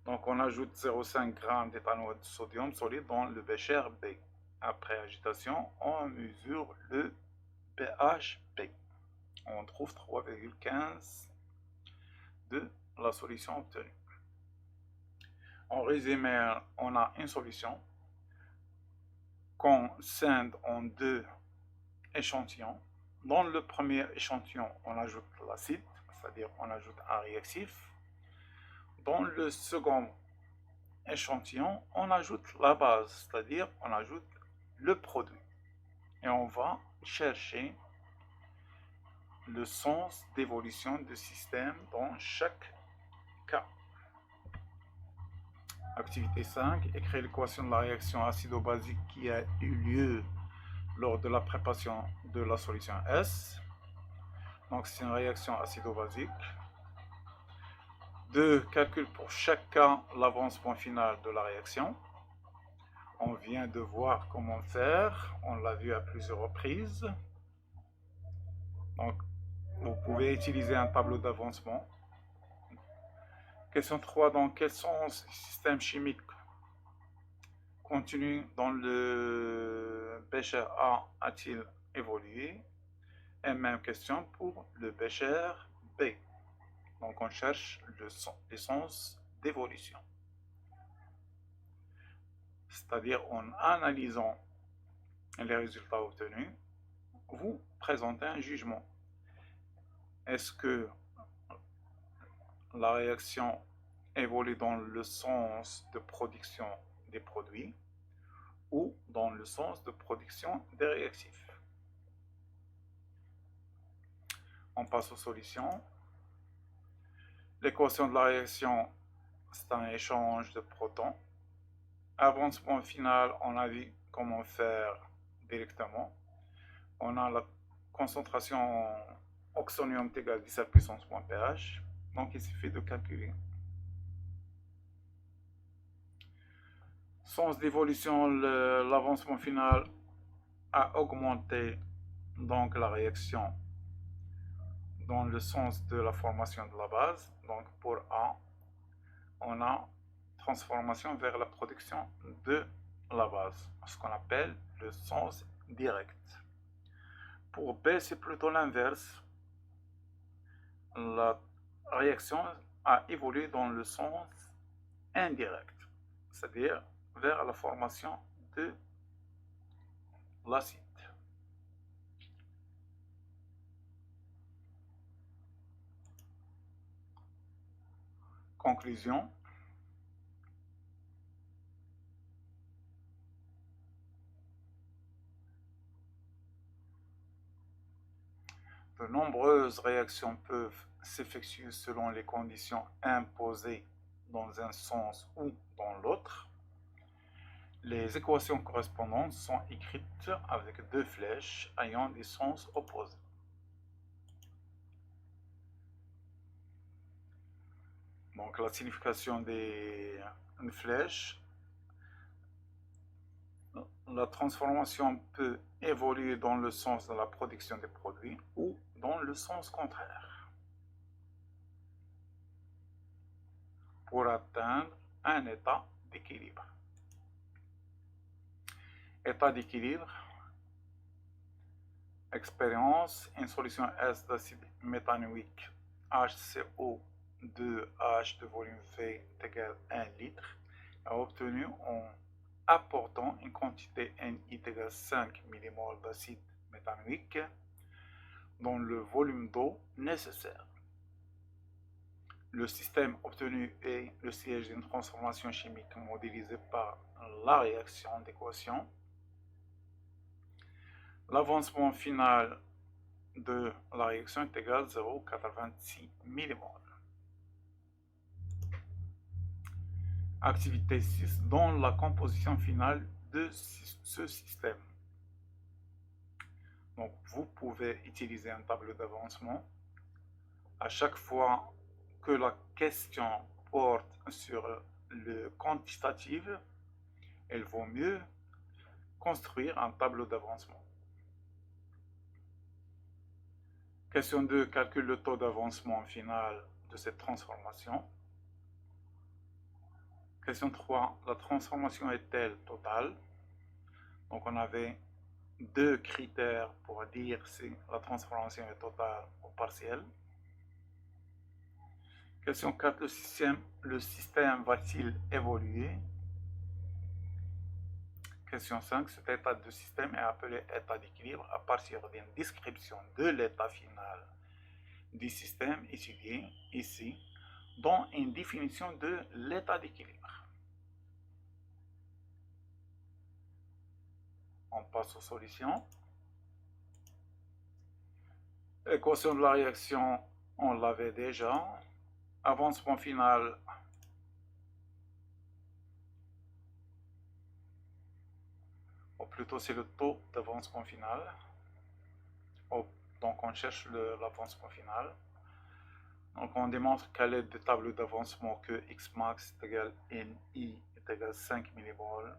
Donc on ajoute 0,5 g d'éthanoate de sodium solide dans le bécher B. Après agitation, on mesure le pH B. On trouve 3,15 de la solution obtenue. En résumé, on a une solution qu'on scinde en deux échantillons. Dans le premier échantillon, on ajoute l'acide, c'est-à-dire on ajoute un réactif. Dans le second échantillon, on ajoute la base, c'est-à-dire on ajoute le produit. Et on va chercher le sens d'évolution du système dans chaque cas. Activité 5, écrire l'équation de la réaction acido-basique qui a eu lieu lors de la préparation de la solution S. Donc c'est une réaction acido-basique. 2. Calcul pour chaque cas l'avancement final de la réaction. On vient de voir comment faire, on l'a vu à plusieurs reprises. Donc vous pouvez utiliser un tableau d'avancement. Question 3, dans quel sens le système chimique contenu dans le bécher A a-t-il évolué? Et même question pour le bécher B. Donc on cherche le sens d'évolution. C'est-à-dire en analysant les résultats obtenus, vous présentez un jugement. Est-ce que la réaction évolue dans le sens de production des produits ou dans le sens de production des réactifs? On passe aux solutions. L'équation de la réaction, c'est un échange de protons. Avancement final, on a vu comment faire directement. on a la concentration oxonium est égale à 10 puissance moins pH. Donc il suffit de calculer. Sens d'évolution, l'avancement final a augmenté donc la réaction dans le sens de la formation de la base. Donc pour A, on a transformation vers la production de la base, ce qu'on appelle le sens direct. Pour B, c'est plutôt l'inverse. La réaction a évolué dans le sens indirect, c'est-à-dire vers la formation de l'acide. Conclusion. De nombreuses réactions peuvent s'effectuer selon les conditions imposées dans un sens ou dans l'autre. Les équations correspondantes sont écrites avec deux flèches ayant des sens opposés. Donc la signification des flèches. La transformation peut évoluer dans le sens de la production des produits ou dans le sens contraire pour atteindre un état d'équilibre. État d'équilibre, expérience, une solution S d'acide méthanoïque HCO2H de volume V égale 1 litre est obtenu en apportant une quantité NI égale 5 mmol d'acide méthanoïque dans le volume d'eau nécessaire. Le système obtenu est le siège d'une transformation chimique modélisée par la réaction d'équation. L'avancement final de la réaction est égal à 0,86 mmol. Activité 6 dans la composition finale de ce système. Donc vous pouvez utiliser un tableau d'avancement à chaque fois que la question porte sur le quantitatif. Il vaut mieux construire un tableau d'avancement. Question 2, calcule le taux d'avancement final de cette transformation. Question 3, la transformation est-elle totale? Donc on avait deux critères pour dire si la transformation est totale ou partielle. Question 4, le système va-t-il évoluer? Question 5, cet état de système est appelé état d'équilibre à partir d'une description de l'état final du système étudié ici, dont une définition de l'état d'équilibre. On passe aux solutions. L'équation de la réaction, on l'avait déjà. Avancement final, ou plutôt c'est le taux d'avancement final. Donc on cherche l'avancement final. Donc on démontre qu'à l'aide du tableau d'avancement que x max est égal à ni est égal à 5 mmol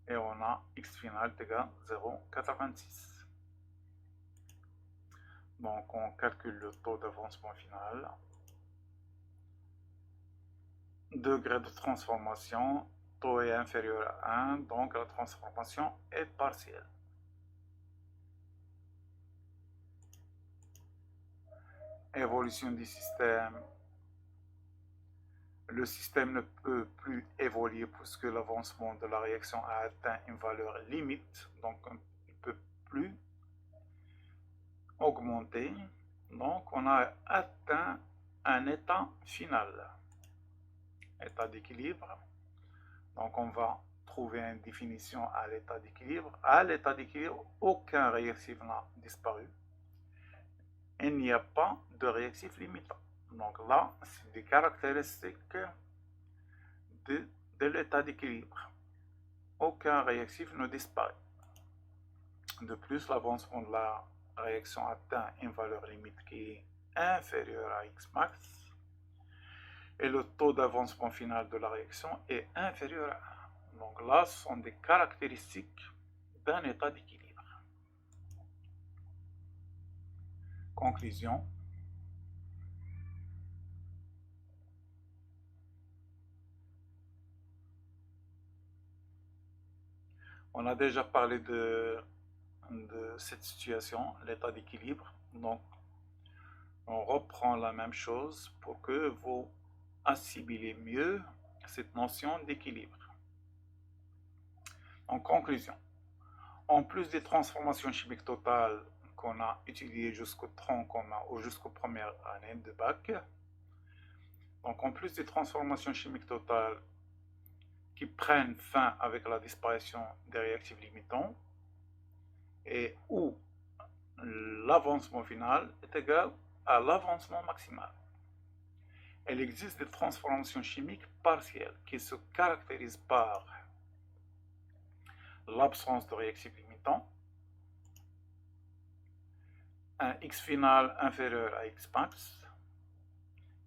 et on a x final est égal à 0,86. Donc on calcule le taux d'avancement final. Degré de transformation, taux est inférieur à 1, donc la transformation est partielle. Évolution du système. Le système ne peut plus évoluer puisque l'avancement de la réaction a atteint une valeur limite, donc il ne peut plus augmenter. Donc on a atteint un état final, état d'équilibre. Donc on va trouver une définition à l'état d'équilibre. À l'état d'équilibre, aucun réactif n'a disparu. Il n'y a pas de réactif limitant. Donc là, c'est des caractéristiques de l'état d'équilibre. Aucun réactif ne disparaît. De plus, l'avancement de la réaction atteint une valeur limite qui est inférieure à X max et le taux d'avancement final de la réaction est inférieur à 1. Donc là, ce sont des caractéristiques d'un état d'équilibre. Conclusion. On a déjà parlé de cette situation, l'état d'équilibre. Donc, on reprend la même chose pour que vous assimilez mieux cette notion d'équilibre. En conclusion, en plus des transformations chimiques totales qu'on a étudiées jusqu'au tronc commun ou jusqu'aux premières années de bac, donc en plus des transformations chimiques totales qui prennent fin avec la disparition des réactifs limitants et où l'avancement final est égal à l'avancement maximal. Il existe des transformations chimiques partielles qui se caractérisent par l'absence de réactifs limitants, un X final inférieur à X max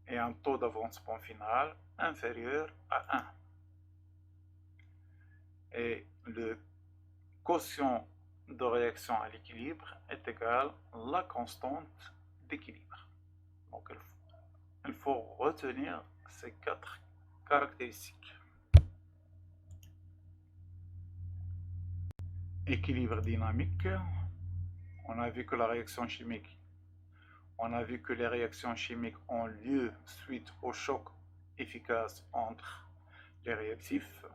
et un taux d'avancement final inférieur à 1. Et le quotient de réaction à l'équilibre est égal à la constante d'équilibre. Donc il faut retenir ces 4 caractéristiques. Équilibre dynamique. On a vu que les réactions chimiques ont lieu suite au choc efficace entre les réactifs.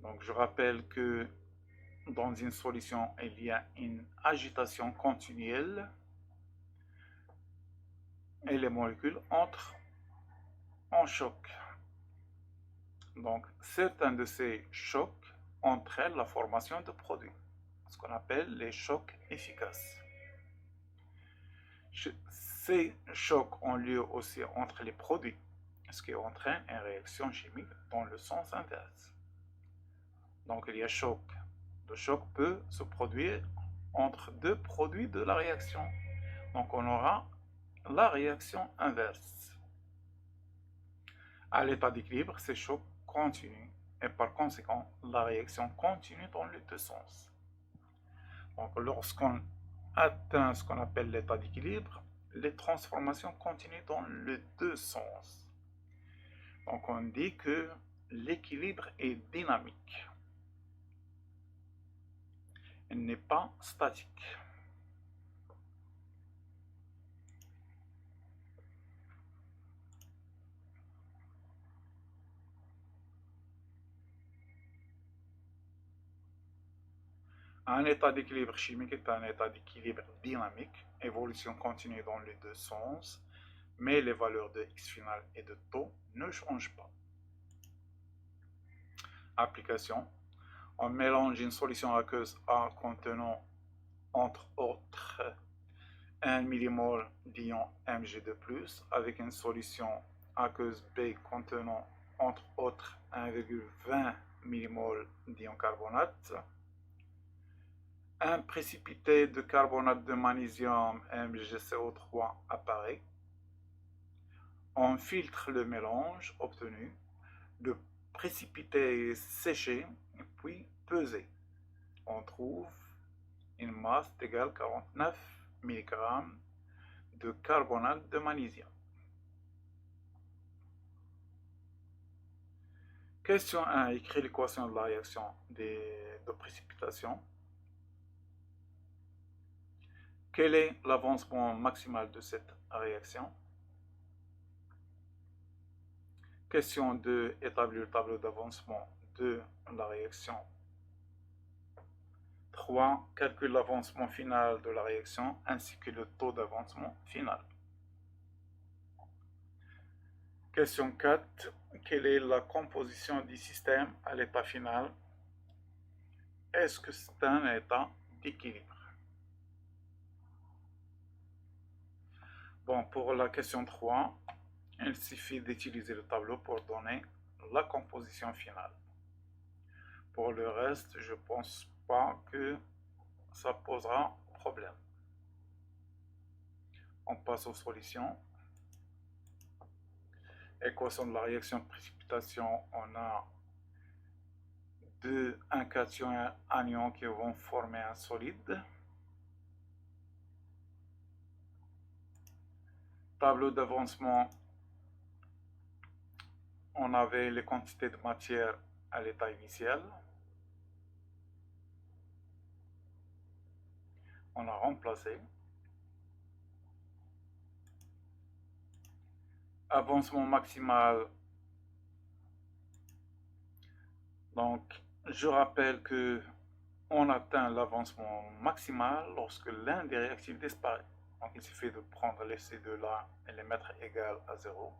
Donc je rappelle que dans une solution, il y a une agitation continuelle et les molécules entrent en choc. Donc certains de ces chocs entraînent la formation de produits, ce qu'on appelle les chocs efficaces. Ces chocs ont lieu aussi entre les produits, ce qui entraîne une réaction chimique dans le sens inverse. Donc il y a choc. Le choc peut se produire entre deux produits de la réaction. Donc on aura la réaction inverse. À l'état d'équilibre, ces chocs continuent et par conséquent, la réaction continue dans les deux sens. Donc lorsqu'on atteint ce qu'on appelle l'état d'équilibre, les transformations continuent dans les deux sens. Donc on dit que l'équilibre est dynamique. Il n'est pas statique. Un état d'équilibre chimique est un état d'équilibre dynamique, évolution continue dans les deux sens, mais les valeurs de X final et de taux ne changent pas. Application. On mélange une solution aqueuse A contenant entre autres 1 mmol d'ion Mg2+, avec une solution aqueuse B contenant entre autres 1,20 mmol d'ion carbonate. Un précipité de carbonate de magnésium MgCO3 apparaît. On filtre le mélange obtenu. Le précipité est séché puis pesé. On trouve une masse égale 49 mg de carbonate de magnésium. Question 1. Écris l'équation de la réaction de précipitation. Quel est l'avancement maximal de cette réaction? Question 2. Établir le tableau d'avancement de la réaction. 3. Calcule l'avancement final de la réaction ainsi que le taux d'avancement final. Question 4. Quelle est la composition du système à l'état final? Est-ce que c'est un état d'équilibre? Bon, pour la question 3, il suffit d'utiliser le tableau pour donner la composition finale. Pour le reste, je pense pas que ça posera problème. On passe aux solutions. Équation de la réaction de précipitation, on a un cation et un anion qui vont former un solide. Tableau d'avancement, on avait les quantités de matière à l'état initial. On a remplacé. Avancement maximal. Donc, je rappelle que on atteint l'avancement maximal lorsque l'un des réactifs disparaît. Donc, il suffit de prendre ces deux-là et les mettre égales à 0.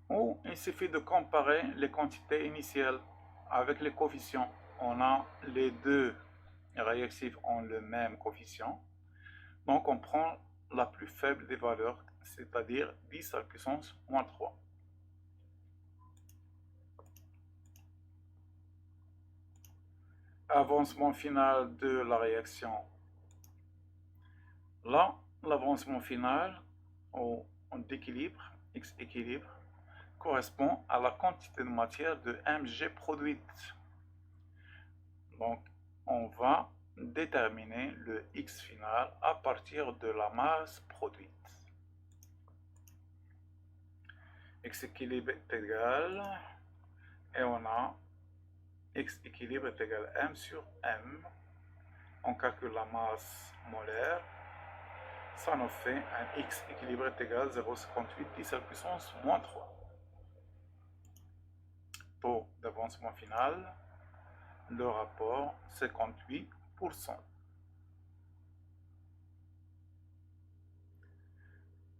Ou il suffit de comparer les quantités initiales avec les coefficients. On a les deux réactifs ont le même coefficient. Donc, on prend la plus faible des valeurs, c'est-à-dire 10 à la puissance moins 3. Avancement final de la réaction. Là, l'avancement final d'équilibre, x équilibre, correspond à la quantité de matière de mg produite. Donc, on va déterminer le x final à partir de la masse produite. X équilibre est égal, et on a x équilibre est égal à m sur m. On calcule la masse molaire. Ça nous fait un x équilibre est égal à 0,58 10 à la puissance moins 3. Taux d'avancement final, le rapport 58%.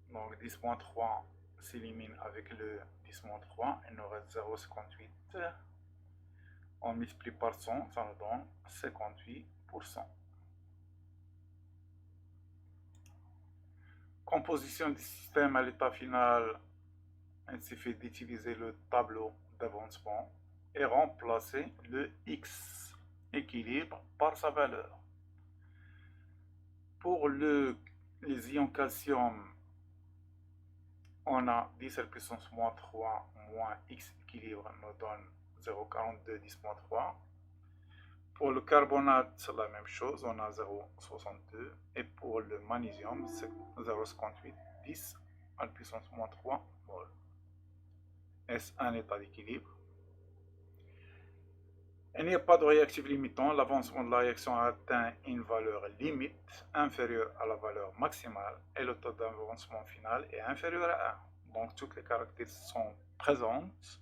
Donc 10-3 s'élimine avec le 10-3, il nous reste 0,58. On multiplie par 100, ça nous donne 58%. Composition du système à l'état final, il suffit d'utiliser le tableau d'avancement et remplacer le x équilibre par sa valeur. Pour les ions calcium, on a 10 à la puissance moins 3 moins x équilibre nous donne 0,42 10-3. Pour le carbonate, c'est la même chose, on a 0,62. Et pour le magnésium, c'est 0,58 10 à la puissance moins 3 mol. Est-ce un état d'équilibre? Il n'y a pas de réactif limitant. L'avancement de la réaction a atteint une valeur limite inférieure à la valeur maximale et le taux d'avancement final est inférieur à 1. Donc toutes les caractéristiques sont présentes.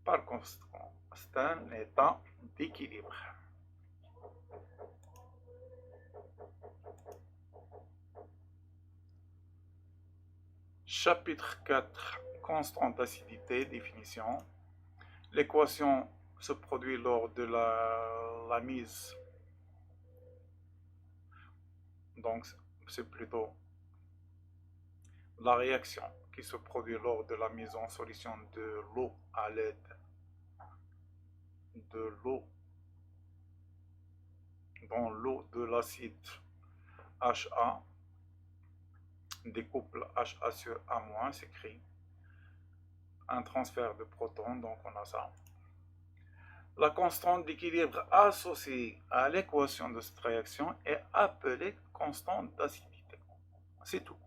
Par conséquent, c'est un état d'équilibre. Chapitre 4. Constante d'acidité, définition. L'équation se produit lors de la mise. Donc, c'est plutôt la réaction qui se produit lors de la mise en solution de l'eau à l'aide de l'eau dans l'eau de l'acide HA. Découple HA sur A- s'écrit un transfert de protons, donc on a ça. La constante d'équilibre associée à l'équation de cette réaction est appelée constante d'acidité. C'est tout.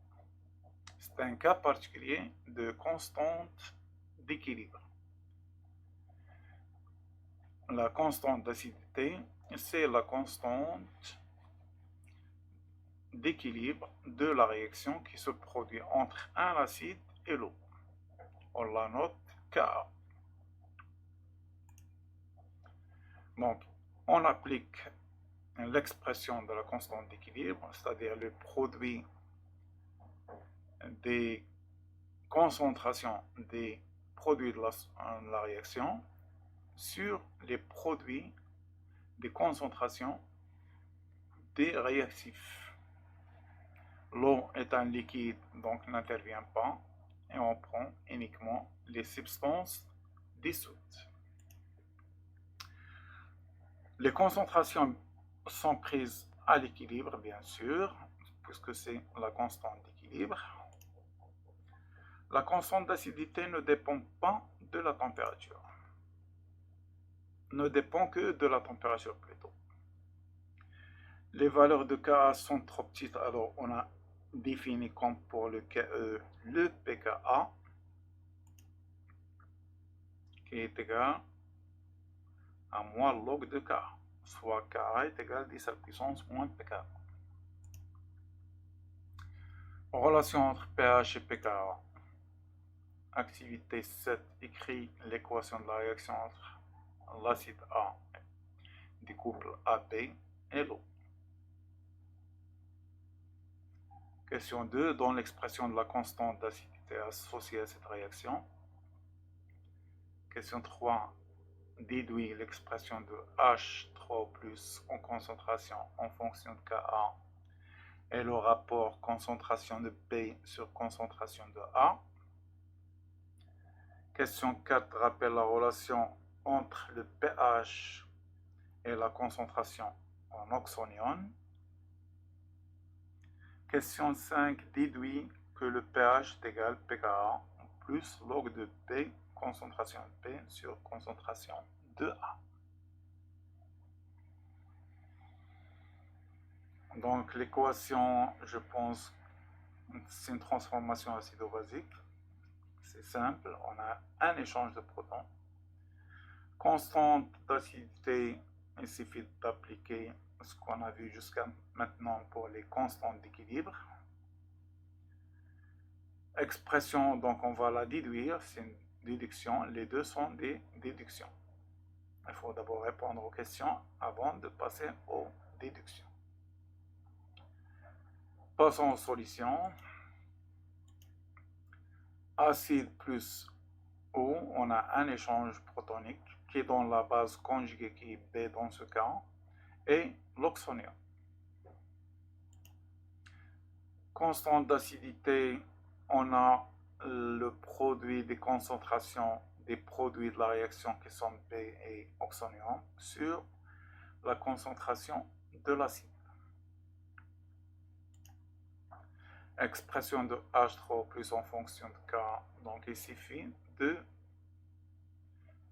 C'est un cas particulier de constante d'équilibre. La constante d'acidité, c'est la constante d'équilibre de la réaction qui se produit entre un acide et l'eau. On la note Ka. Donc, on applique l'expression de la constante d'équilibre, c'est-à-dire le produit des concentrations des produits de la réaction sur les produits des concentrations des réactifs. L'eau est un liquide, donc n'intervient pas, et on prend uniquement les substances dissoutes. Les concentrations sont prises à l'équilibre, bien sûr, puisque c'est la constante d'équilibre. La constante d'acidité ne dépend pas de la température. Ne dépend que de la température plutôt. Les valeurs de Ka sont trop petites, alors on a défini comme pour le KE le pKa qui est égal à moins log de K, soit Ka est égal à 10 à la puissance moins pKa. Relation entre pH et pKa. Activité 7 écrit l'équation de la réaction entre l'acide A du couple AB et l'eau. Question 2. Donne l'expression de la constante d'acidité associée à cette réaction. Question 3. Déduit l'expression de H3+ en concentration en fonction de Ka et le rapport concentration de B sur concentration de A. Question 4. Rappelle la relation entre le pH et la concentration en oxonium. Question 5. Déduit que le pH est égal à pKa plus log de P, concentration de P sur concentration de A. Donc l'équation, je pense, c'est une transformation acido-basique. C'est simple, on a un échange de protons. Constante d'acidité, il suffit d'appliquer ce qu'on a vu jusqu'à maintenant pour les constantes d'équilibre. Expression, donc on va la déduire, c'est une déduction, les deux sont des déductions. Il faut d'abord répondre aux questions avant de passer aux déductions. Passons aux solutions. Acide plus eau, on a un échange protonique qui est dans la base conjuguée qui est B dans ce cas, et l'oxonium. Constante d'acidité, on a le produit des concentrations des produits de la réaction qui sont B et oxonium sur la concentration de l'acide. Expression de H3+ en fonction de K, donc il suffit de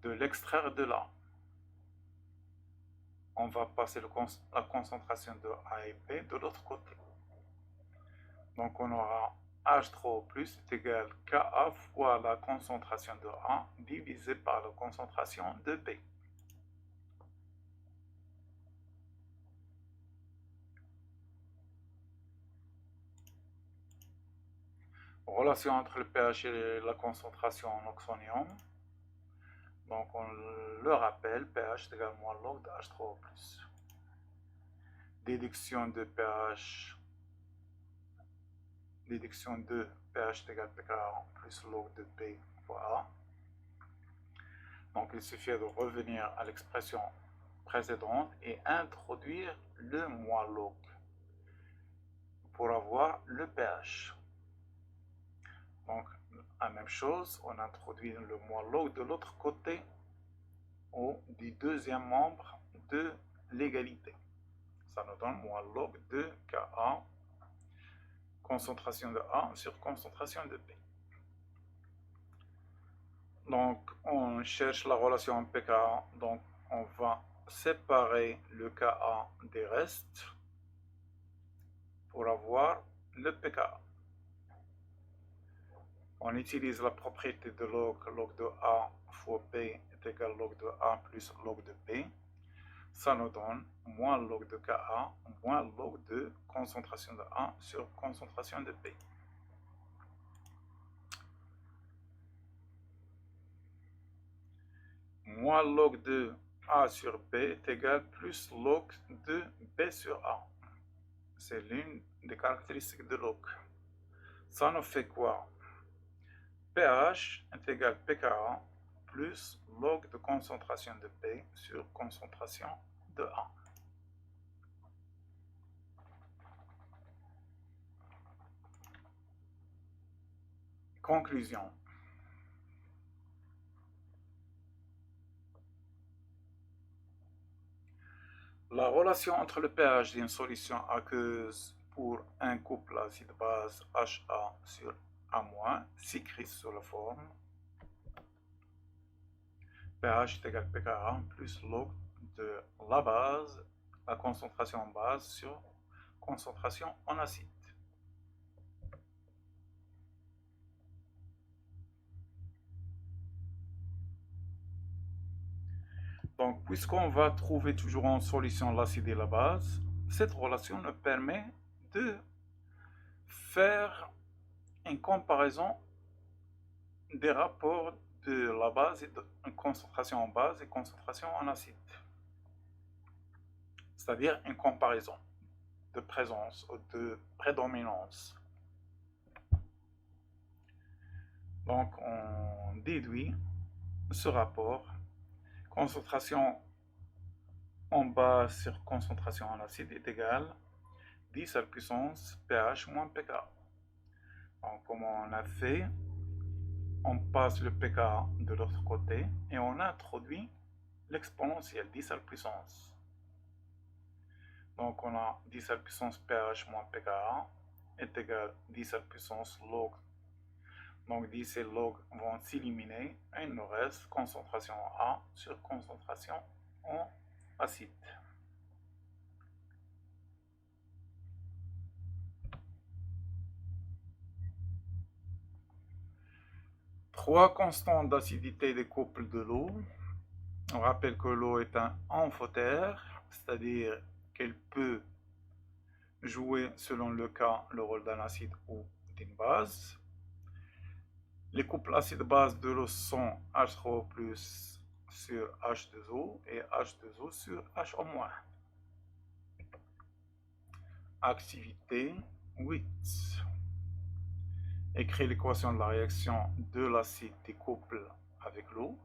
l'extraire de là. On va passer la concentration de A et B de l'autre côté. Donc on aura H3+ est égal à Ka fois la concentration de A divisé par la concentration de B. Relation entre le pH et la concentration en oxonium. Donc on le rappelle, pH est égal à moins log de H3+. Déduction de pH. Déduction de pH est égal à pKa plus log de B fois A. Donc il suffit de revenir à l'expression précédente et introduire le moins log pour avoir le pH. Donc la même chose, on introduit le moins log de l'autre côté ou du deuxième membre de l'égalité. Ça nous donne moins log de Ka, concentration de A sur concentration de B. Donc on cherche la relation en pKa, donc on va séparer le Ka des restes pour avoir le pKa. On utilise la propriété de log de A fois B est égal à log de A plus log de B. Ça nous donne moins log de Ka moins log de concentration de A sur concentration de B. Moins log de A sur B est égal à plus log de B sur A. C'est l'une des caractéristiques de log. Ça nous fait quoi? pH est égal à pKa plus log de concentration de B sur concentration de A. Conclusion. La relation entre le pH d'une solution aqueuse pour un couple acide-base HA sur A- s'écrit sous la forme pH est égal à pKa plus log de la base, la concentration en base sur concentration en acide. Donc, puisqu'on va trouver toujours en solution l'acide et la base, cette relation nous permet de faire une comparaison des rapports de la base et de concentration en base et concentration en acide. C'est-à-dire une comparaison de présence ou de prédominance. Donc, on déduit ce rapport concentration en base sur concentration en acide est égal 10 à la puissance pH moins pKa. Donc, comme on a fait, on passe le pKa de l'autre côté et on introduit l'exponentielle 10 à la puissance. Donc, on a 10 à la puissance pH moins pKa est égal 10 à la puissance log. Donc, 10 et log vont s'éliminer et il nous reste concentration en A sur concentration en acide. Trois constantes d'acidité des couples de l'eau. On rappelle que l'eau est un amphotère, c'est-à-dire qu'elle peut jouer selon le cas le rôle d'un acide ou d'une base. Les couples acide-base de l'eau sont H3O+ sur H2O et H2O sur HO-. Activité 8. Écrit l'équation de la réaction de l'acide des couples avec l'eau.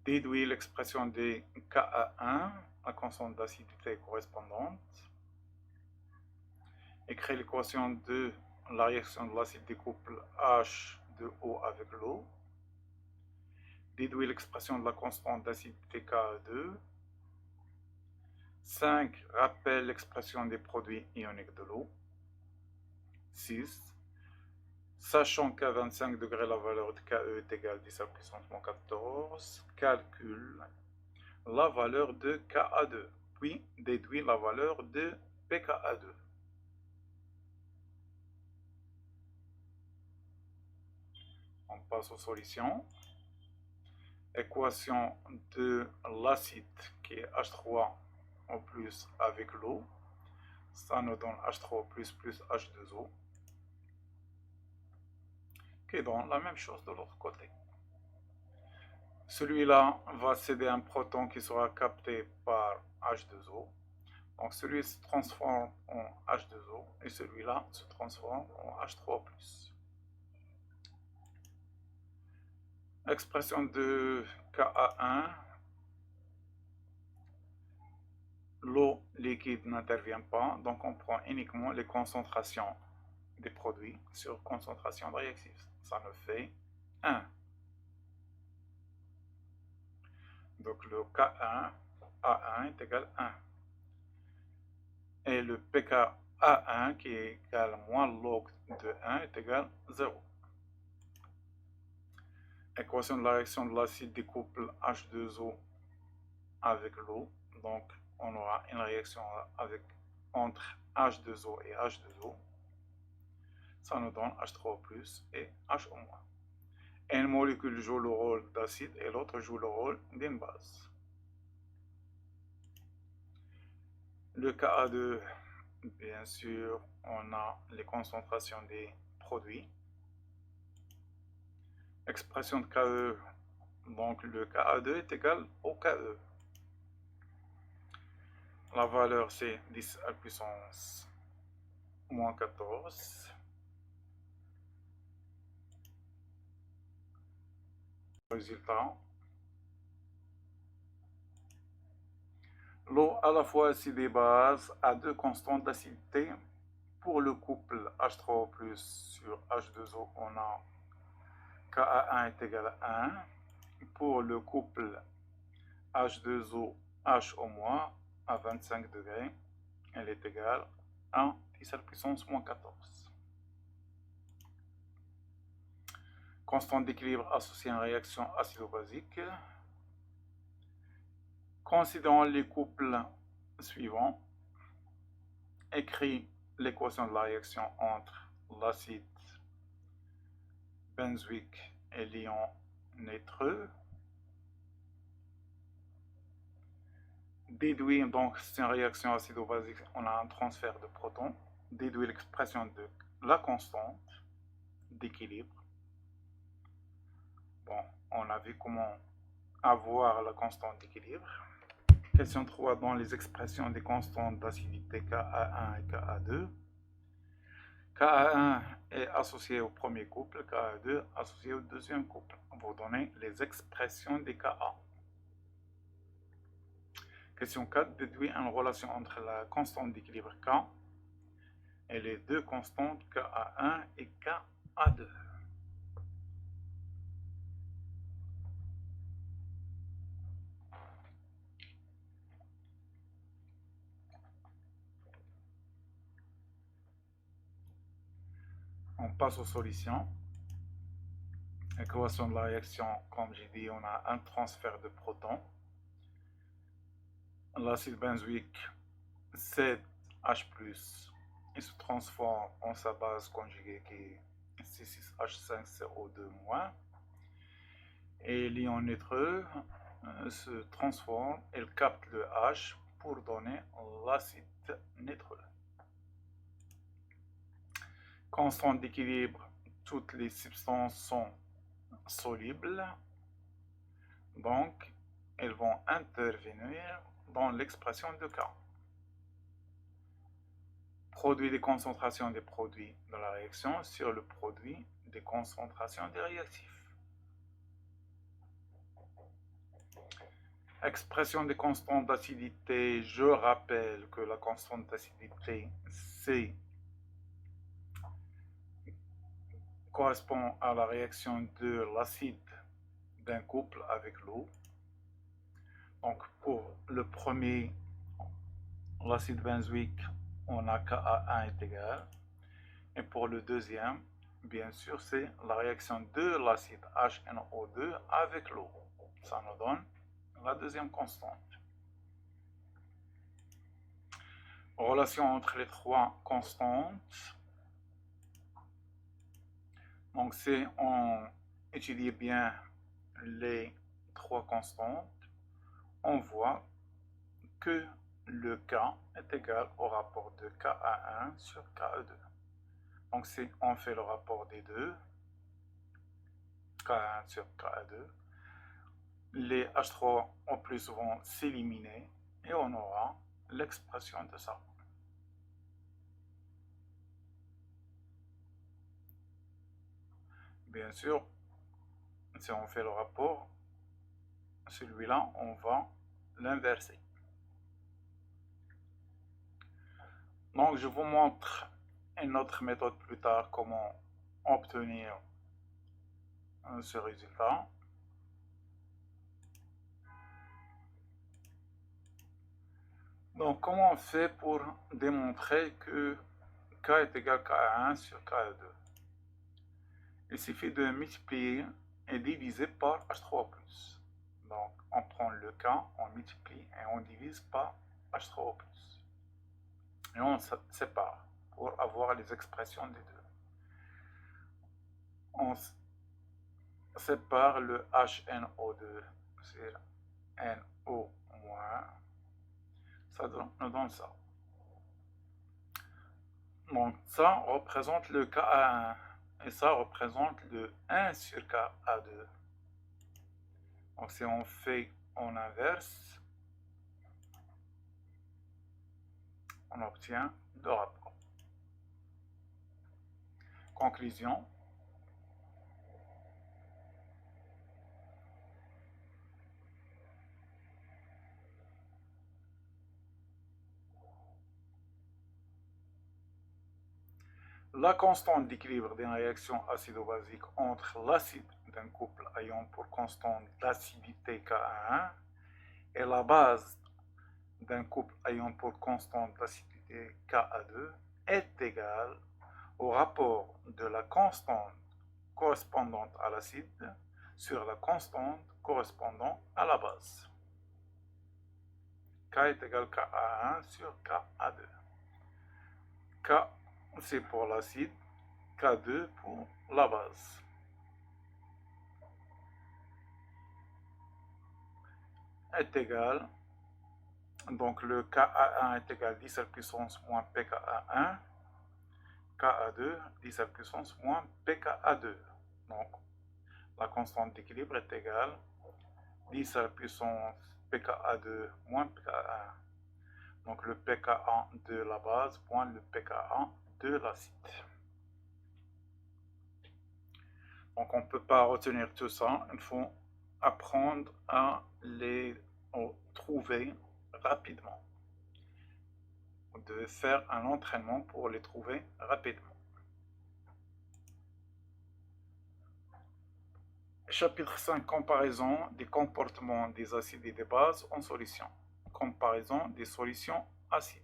Déduit l'expression des Ka1, la constante d'acidité correspondante. Écrit l'équation de la réaction de l'acide des couples H2O avec l'eau. Déduit l'expression de la constante d'acidité Ka2. 5. Rappelle l'expression des produits ioniques de l'eau. 6. Sachant qu'à 25 degrés, la valeur de Ke est égale à 10 à la puissance moins 14, calcule la valeur de Ka2, puis déduit la valeur de pKa2. On passe aux solutions. Équation de l'acide qui est H3O+ avec l'eau. Ça nous donne H3O+ plus H2O. Qui donne la même chose de l'autre côté. Celui-là va céder un proton qui sera capté par H2O. Donc celui-là se transforme en H2O et celui-là se transforme en H3O+. Expression de Ka1. L'eau liquide n'intervient pas, donc on prend uniquement les concentrations des produits sur concentration de réactifs. Ça nous fait 1. Donc le K1 A1 est égal à 1. Et le pKa1 qui est égal à moins log de 1 est égal à 0. Équation de la réaction de l'acide des couples H2O avec l'eau. Donc on aura une réaction entre H2O et H2O. Ça nous donne H3O+ et HO-. Une molécule joue le rôle d'acide et l'autre joue le rôle d'une base. Le Ka2, bien sûr, on a les concentrations des produits. Expression de Ke, donc le Ka2 est égal au Ke. La valeur c'est 10 à la puissance moins 14. Résultat. L'eau à la fois acide et base a deux constantes d'acidité. Pour le couple H3O+ sur H2O, on a Ka1 est égal à 1. Pour le couple H2O H au moins à 25 degrés, elle est égale à 10 à la puissance moins 14. Constante d'équilibre associée à une réaction acido-basique. Considérons les couples suivants. Écris l'équation de la réaction entre l'acide benzoïque et l'ion nitreux. Déduis, donc c'est une réaction acido-basique, on a un transfert de protons. Déduis l'expression de la constante d'équilibre. Bon, on a vu comment avoir la constante d'équilibre. Question 3, dans les expressions des constantes d'acidité Ka1 et Ka2. Ka1 est associé au premier couple, Ka2 associé au deuxième couple, pour donner les expressions des Ka. Question 4, déduis une relation entre la constante d'équilibre K et les deux constantes Ka1 et Ka2. On passe aux solutions. L'équation de la réaction, comme j'ai dit, on a un transfert de protons. L'acide benzoïque C(H+) il se transforme en sa base conjuguée qui est C6H5CO2-. Et l'ion nitreux se transforme, il capte le H pour donner l'acide nitreux. Constante d'équilibre, toutes les substances sont solubles, donc elles vont intervenir dans l'expression de K. Produit des concentrations des produits de la réaction sur le produit des concentrations des réactifs. Expression des constantes d'acidité, je rappelle que la constante d'acidité C correspond à la réaction de l'acide d'un couple avec l'eau. Donc pour le premier, l'acide benzoïque, on a Ka1 est égal. Et pour le deuxième, bien sûr, c'est la réaction de l'acide HNO2 avec l'eau. Ça nous donne la deuxième constante. Relation entre les trois constantes. Donc si on étudie bien les trois constantes, on voit que le K est égal au rapport de Ka1 sur Ka2. Donc si on fait le rapport des deux, Ka1 sur Ka2, les H3 au plus vont s'éliminer et on aura l'expression de ça. Bien sûr, si on fait le rapport, celui-là, on va l'inverser. Donc, je vous montre une autre méthode plus tard, comment obtenir ce résultat. Donc, comment on fait pour démontrer que K est égal à K1 sur K2? Il suffit de multiplier et diviser par H3+. Donc, on prend le K, on multiplie et on divise par H3+. Et on sépare pour avoir les expressions des deux. On sépare le HNO2, c'est NO-, ça nous donne ça. Donc ça représente le Ka1 et ça représente le 1 sur Ka2. Donc si on fait en inverse, on obtient le rapport. Conclusion. La constante d'équilibre d'une réaction acido-basique entre l'acide d'un couple ayant pour constante d'acidité Ka1 et la base d'un couple ayant pour constante d'acidité Ka2 est égale au rapport de la constante correspondante à l'acide sur la constante correspondant à la base. K est égal à Ka1 sur Ka2. K, c'est pour l'acide, K2 pour la base. Est égal, donc le Ka1 est égal à 10 à la puissance moins pKa1, Ka2 10 à la puissance moins pKa2. Donc la constante d'équilibre est égale à 10 à la puissance pKa2 moins pKa1. Donc le pKa de la base moins le pKa de l'acide. Donc on ne peut pas retenir tout ça, il faut apprendre à les trouver rapidement. Vous devez faire un entraînement pour les trouver rapidement. Chapitre 5, comparaison des comportements des acides et des bases en solution. Comparaison des solutions acides.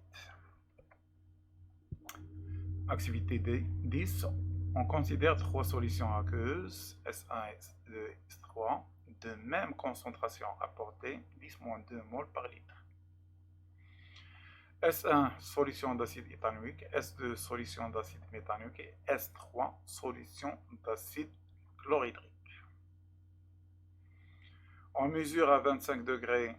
Activité 10. On considère trois solutions aqueuses, S1, S2, S3, de même concentration apportée, 10-2 moles par litre. S1, solution d'acide éthanoïque, S2, solution d'acide méthanoïque et S3, solution d'acide chlorhydrique. On mesure à 25 degrés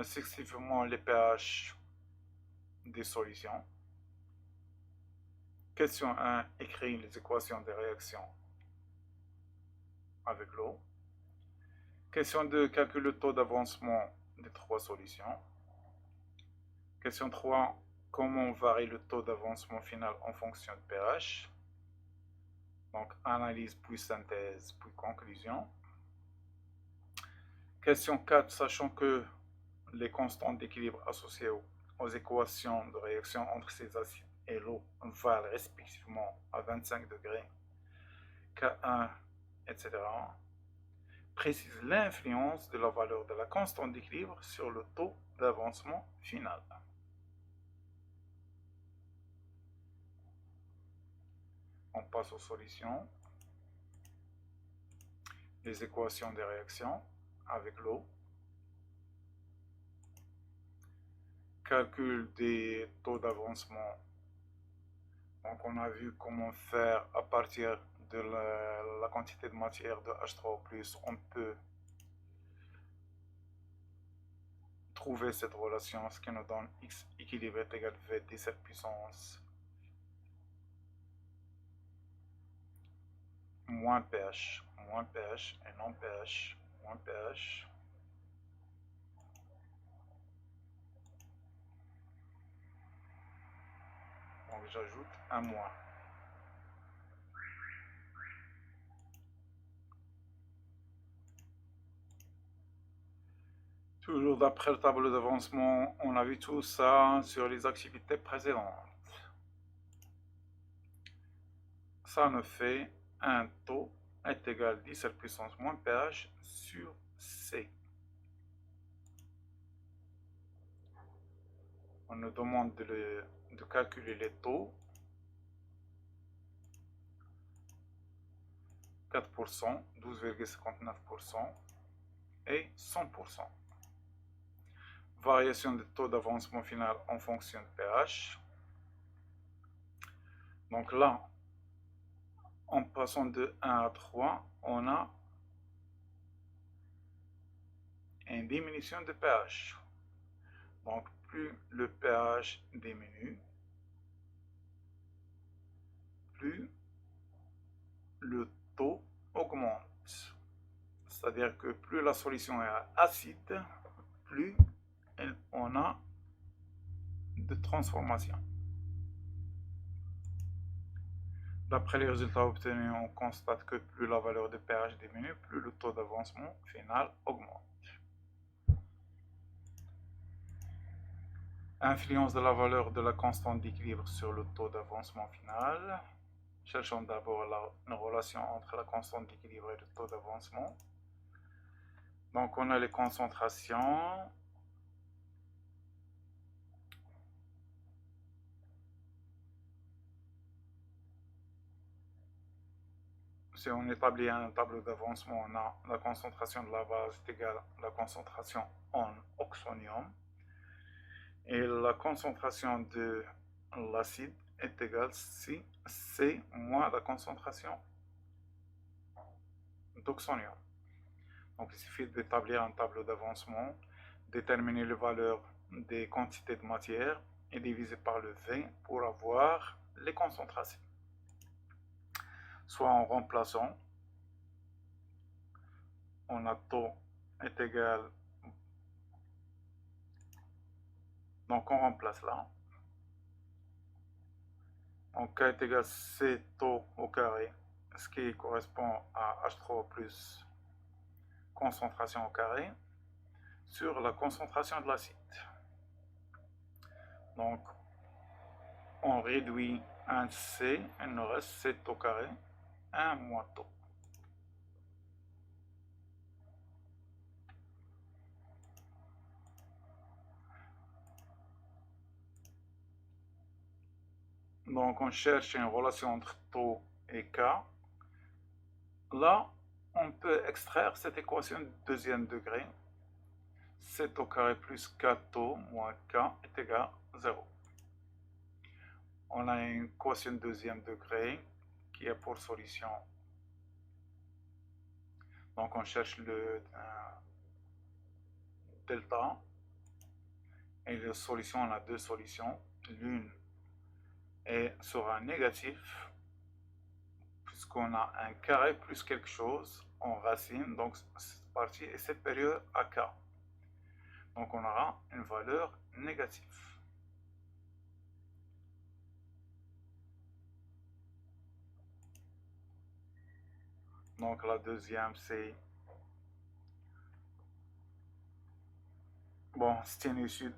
successivement les pH des solutions. Question 1, écrire les équations des réactions avec l'eau. Question 2, calculer le taux d'avancement des trois solutions. Question 3, comment varie le taux d'avancement final en fonction de pH. Donc analyse puis synthèse puis conclusion. Question 4, sachant que les constantes d'équilibre associées aux équations de réaction entre ces acides et l'eau valent respectivement à 25 degrés, K1, etc. Précise l'influence de la valeur de la constante d'équilibre sur le taux d'avancement final. On passe aux solutions. Les équations des réactions avec l'eau. Calcul des taux d'avancement. Donc on a vu comment faire à partir de la quantité de matière de H3O+, on peut trouver cette relation, ce qui nous donne X équilibre est égal à V 17 puissance moins pH et non pH, moins pH. Donc j'ajoute un moins. Toujours d'après le tableau d'avancement, on a vu tout ça sur les activités précédentes. Ça nous fait un taux est égal à 10 à la puissance moins pH sur C. On nous demande de calculer les taux. 4%, 12,59% et 100%. Variation de taux d'avancement final en fonction de pH. Donc là, en passant de 1 à 3, on a une diminution de pH. Donc plus le pH diminue, plus le taux augmente. C'est-à-dire que plus la solution est acide, plus on a de transformation. D'après les résultats obtenus, on constate que plus la valeur de pH diminue, plus le taux d'avancement final augmente. Influence de la valeur de la constante d'équilibre sur le taux d'avancement final. Cherchons d'abord une relation entre la constante d'équilibre et le taux d'avancement. Donc on a les concentrations. Si on établit un tableau d'avancement, on a la concentration de la base est égale à la concentration en oxonium. Et la concentration de l'acide est égale si C moins la concentration d'oxonium. Donc il suffit d'établir un tableau d'avancement, déterminer les valeurs des quantités de matière et diviser par le V pour avoir les concentrations. Soit en remplaçant, on a taux est égal, donc on remplace là. Donc K est égal à C taux au carré, ce qui correspond à H3 plus concentration au carré, sur la concentration de l'acide. Donc on réduit un C, il nous reste C taux carré, 1 moins taux. Donc on cherche une relation entre taux et K. Là, on peut extraire cette équation de deuxième degré. C taux carré plus K taux moins K est égal à 0. On a une équation de deuxième degré qui a pour solution. Donc on cherche le delta. Et la solution, on a deux solutions. L'une sera négative, puisqu'on a un carré plus quelque chose en racine, donc cette partie est supérieure à K. Donc on aura une valeur négative. Donc la deuxième, c'est bon, c'est une issue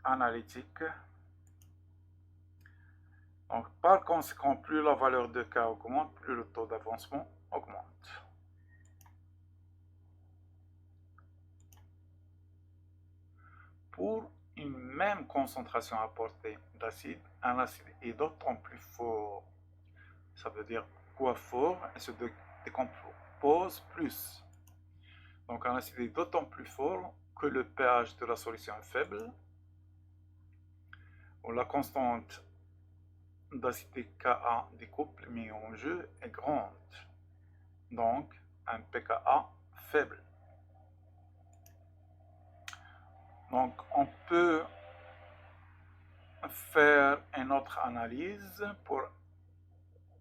analytique. Donc par conséquent, plus la valeur de K augmente, plus le taux d'avancement augmente. Pour une même concentration apportée d'acide, un acide est d'autant plus fort. Ça veut dire quoi fort? Il se décompose plus. Donc un acide est d'autant plus fort que le pH de la solution est faible, ou la constante d'acidité Ka des couples mis en jeu est grande. Donc un pKa faible. Donc on peut faire une autre analyse pour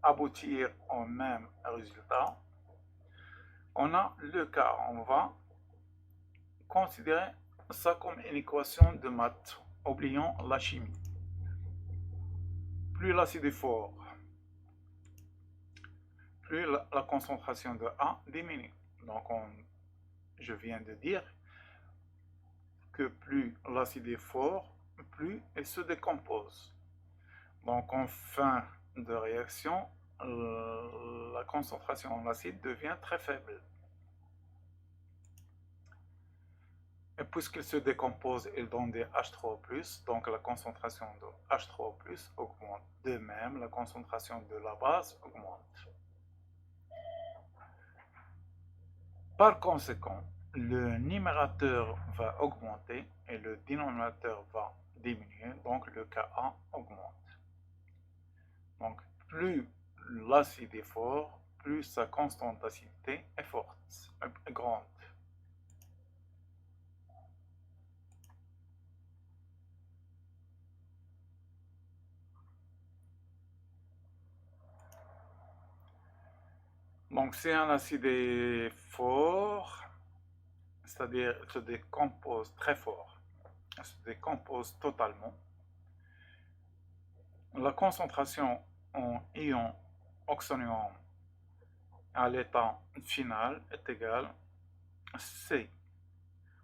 aboutir au même résultat. On a le cas, on va considérer ça comme une équation de maths, oublions la chimie. Plus l'acide est fort, plus la concentration de A diminue. Donc je viens de dire que plus l'acide est fort, plus il se décompose. Donc en fin de réaction, la concentration en acide devient très faible. Et puisqu'il se décompose, il donne des H3+, donc la concentration de H3+, augmente. De même, la concentration de la base augmente. Par conséquent, le numérateur va augmenter et le dénominateur va diminuer, donc le Ka augmente. Donc plus l'acide est fort, plus sa constante d'acidité est forte, grande. Donc si un acide est fort, c'est-à-dire se décompose très fort, se décompose totalement, la concentration en ion oxonium à l'état final est égale à C,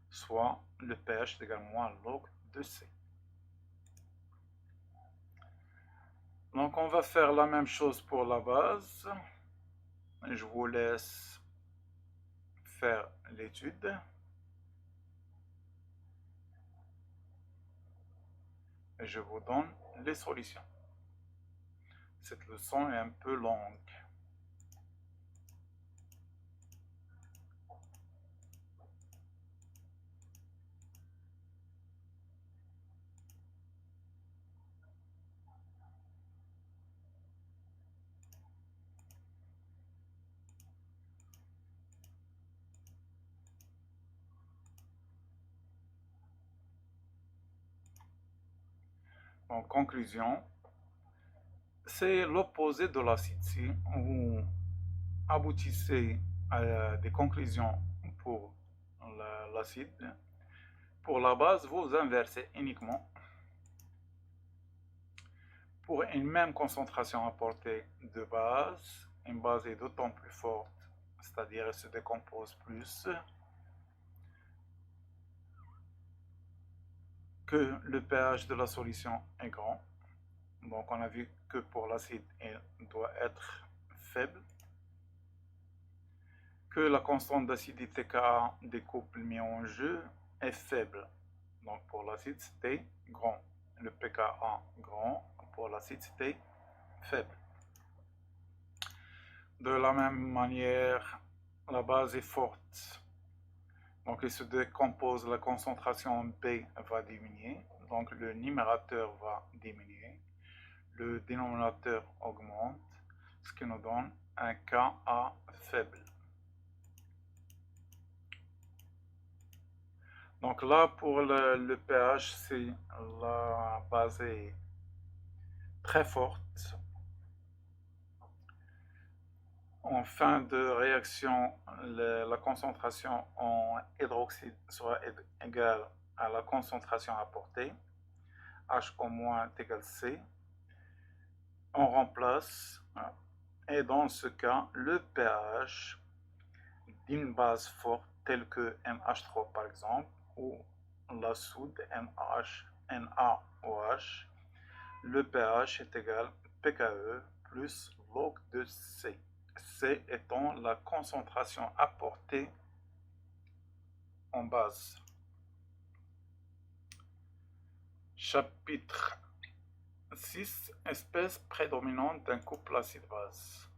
soit le pH est égal à moins log de C. Donc on va faire la même chose pour la base. Je vous laisse faire l'étude. Et je vous donne les solutions. Cette leçon est un peu longue. En conclusion, c'est l'opposé de l'acide. Si vous aboutissez à des conclusions pour l'acide, pour la base, vous inversez uniquement. Pour une même concentration apportée de base, une base est d'autant plus forte, c'est-à-dire elle se décompose plus, que le pH de la solution est grand. Donc on a vu que pour l'acide, il doit être faible, que la constante d'acidité Ka des couples mis en jeu est faible. Donc pour l'acide, c'était grand. Le pKa grand, pour l'acide, c'était faible. De la même manière, la base est forte. Donc il se décompose, la concentration B va diminuer. Donc le numérateur va diminuer. Le dénominateur augmente, ce qui nous donne un Ka faible. Donc là, pour le pH, c'est la base est très forte. En fin de réaction, la concentration en hydroxyde sera égale à la concentration apportée, H au moins est égal C. On remplace, et dans ce cas, le pH d'une base forte telle que NH3 par exemple, ou la soude NaOH, le pH est égal à pKe plus log de C. C étant la concentration apportée en base. Chapitre 6. Espèces prédominantes d'un couple acide-base.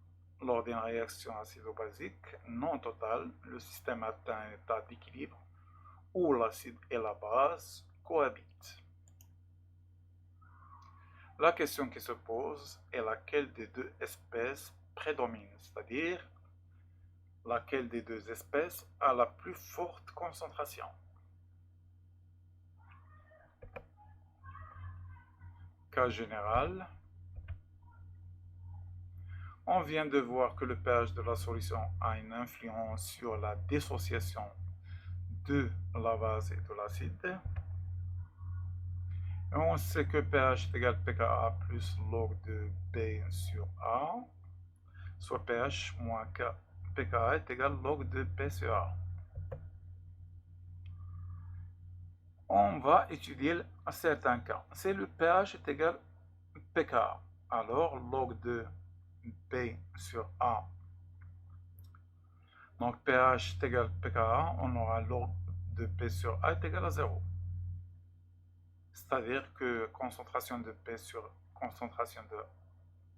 Lors d'une réaction acido-basique non totale, le système atteint un état d'équilibre où l'acide et la base cohabitent. La question qui se pose est laquelle des deux espèces prédomine, c'est-à-dire laquelle des deux espèces a la plus forte concentration. Cas général, on vient de voir que le pH de la solution a une influence sur la dissociation de la base et de l'acide. Et on sait que pH est égal à pKa plus log de B sur A, soit pH moins pKa est égal à log de B sur A. On va étudier certains cas. Si le pH est égal à pKa, alors log de B sur A. Donc pH est égal à pKa, on aura log de B sur A est égal à 0. C'est-à-dire que concentration de B sur concentration de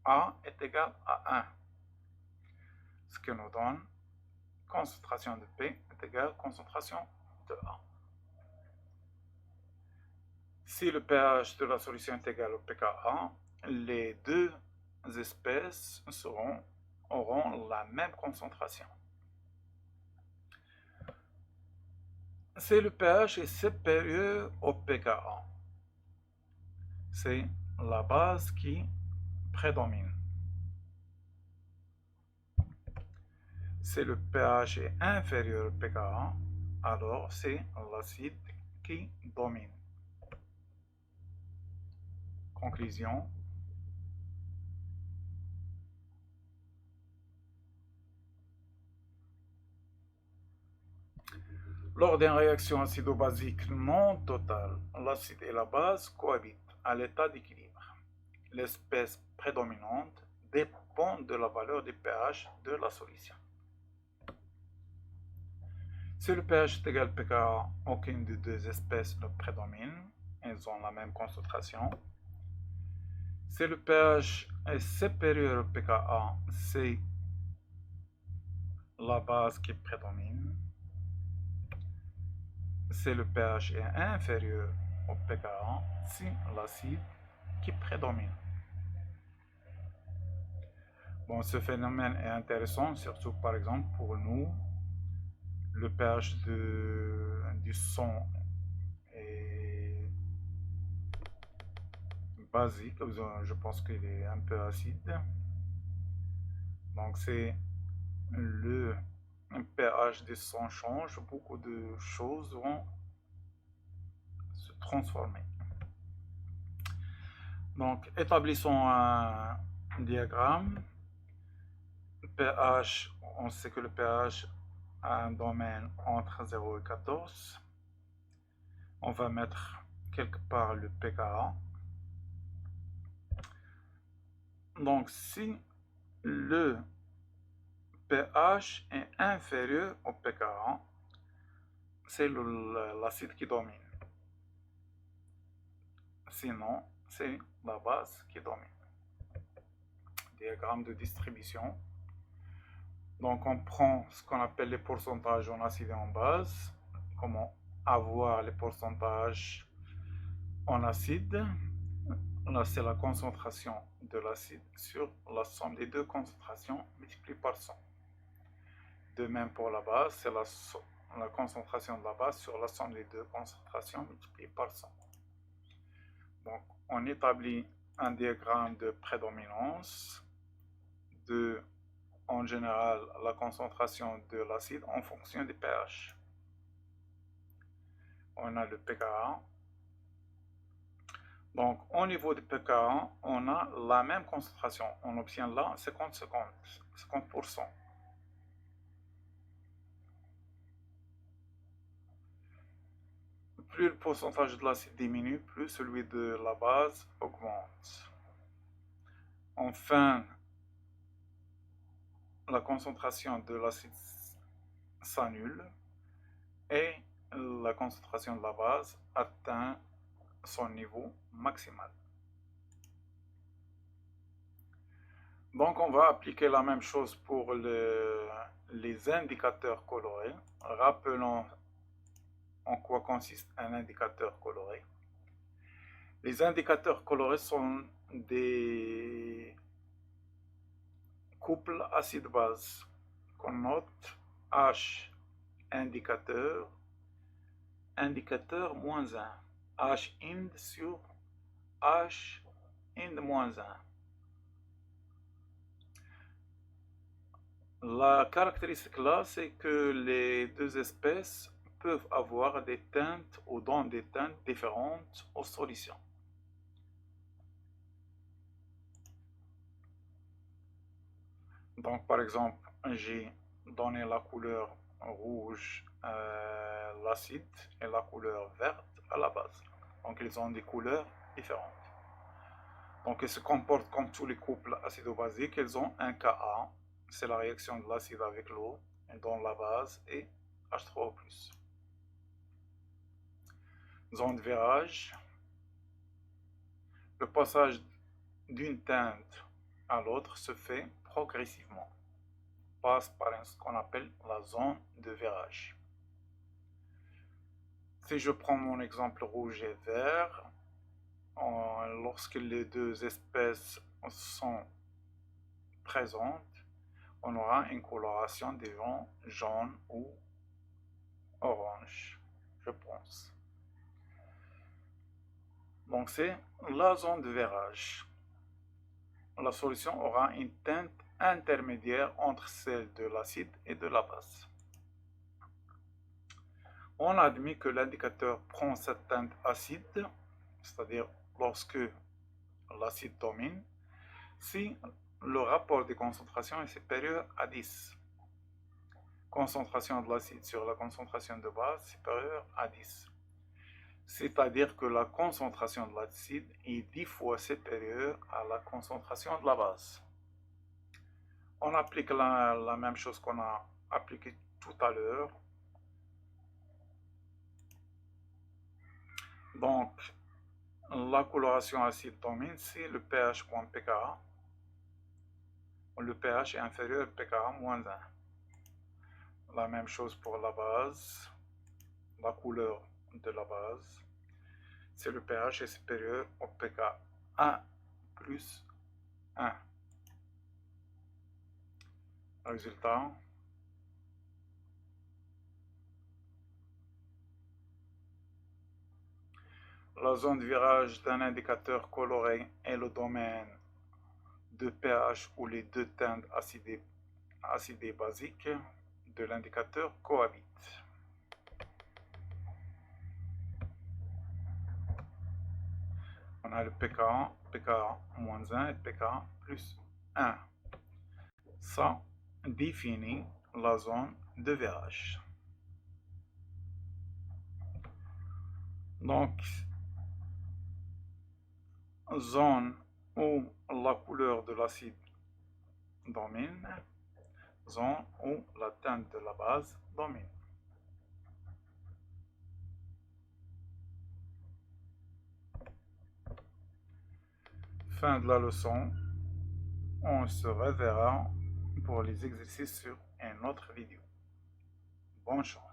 A est égale à 1. Ce qui nous donne concentration de B est égale à concentration de A. Si le pH de la solution est égal au pKa, les deux espèces auront la même concentration. Si le pH est supérieur au pKa, c'est la base qui prédomine. Si le pH est inférieur au pKa, alors c'est l'acide qui domine. Conclusion. Lors d'une réaction acido-basique non totale, l'acide et la base cohabitent à l'état d'équilibre. L'espèce prédominante dépend de la valeur du pH de la solution. Si le pH est égal à pKa, aucune des deux espèces ne prédomine. Elles ont la même concentration. Si le pH est supérieur au pKa, c'est la base qui prédomine. Si le pH est inférieur au pKa, c'est l'acide qui prédomine. Bon, ce phénomène est intéressant, surtout par exemple pour nous. Le pH du sang est basique, je pense qu'il est un peu acide. Donc c'est le pH du sang change, beaucoup de choses vont se transformer. Donc établissons un diagramme. pH, on sait que le pH a un domaine entre 0 et 14. On va mettre quelque part le pKa. Donc si le pH est inférieur au pKa, c'est l'acide qui domine. Sinon, c'est la base qui domine. Diagramme de distribution. Donc on prend ce qu'on appelle les pourcentages en acide et en base. Comment avoir les pourcentages en acide. Là, c'est la concentration de l'acide sur la somme des deux concentrations multipliées par 100. De même pour la base, c'est la concentration de la base sur la somme des deux concentrations multipliées par 100. Donc, on établit un diagramme de prédominance de, en général, la concentration de l'acide en fonction du pH. On a le pKa. Donc, au niveau du pKa, on a la même concentration. On obtient là 50%. Plus le pourcentage de l'acide diminue, plus celui de la base augmente. Enfin, la concentration de l'acide s'annule et la concentration de la base atteint son niveau maximal. Donc on va appliquer la même chose pour les indicateurs colorés. Rappelons en quoi consiste un indicateur coloré. Les indicateurs colorés sont des couples acide-base qu'on note H indicateur, indicateur moins 1, H ind sur H ind moins 1. La caractéristique là, c'est que les deux espèces peuvent avoir des teintes ou donnent des teintes différentes aux solutions. Donc par exemple, j'ai donné la couleur rouge à l'acide et la couleur verte à la base. Donc ils ont des couleurs différentes. Donc ils se comportent comme tous les couples acido-basiques, ils ont un Ka, c'est la réaction de l'acide avec l'eau, dont la base est H3O+. Zone de virage, le passage d'une teinte à l'autre se fait progressivement, passe par ce qu'on appelle la zone de virage. Si je prends mon exemple rouge et vert, lorsque les deux espèces sont présentes, on aura une coloration des vents jaune ou orange, je pense. Donc c'est la zone de virage. La solution aura une teinte intermédiaire entre celle de l'acide et de la base. On admet que l'indicateur prend cette teinte acide, c'est-à-dire lorsque l'acide domine, si le rapport de concentration est supérieur à 10. Concentration de l'acide sur la concentration de base supérieure à 10. C'est-à-dire que la concentration de l'acide est 10 fois supérieure à la concentration de la base. On applique la même chose qu'on a appliqué tout à l'heure. Donc, la coloration acide domine si le pH moins pKa, le pH est inférieur à pKa moins 1. La même chose pour la base, la couleur de la base, si le pH est supérieur au pKa 1 plus 1. Résultat, la zone de virage d'un indicateur coloré est le domaine de pH où les deux teintes acidées basiques de l'indicateur cohabitent. On a le pKa, pKa-1 et pKa plus 1. Ça définit la zone de virage. Donc, zone où la couleur de l'acide domine, zone où la teinte de la base domine. Fin de la leçon. On se reverra pour les exercices sur une autre vidéo. Bonne chance.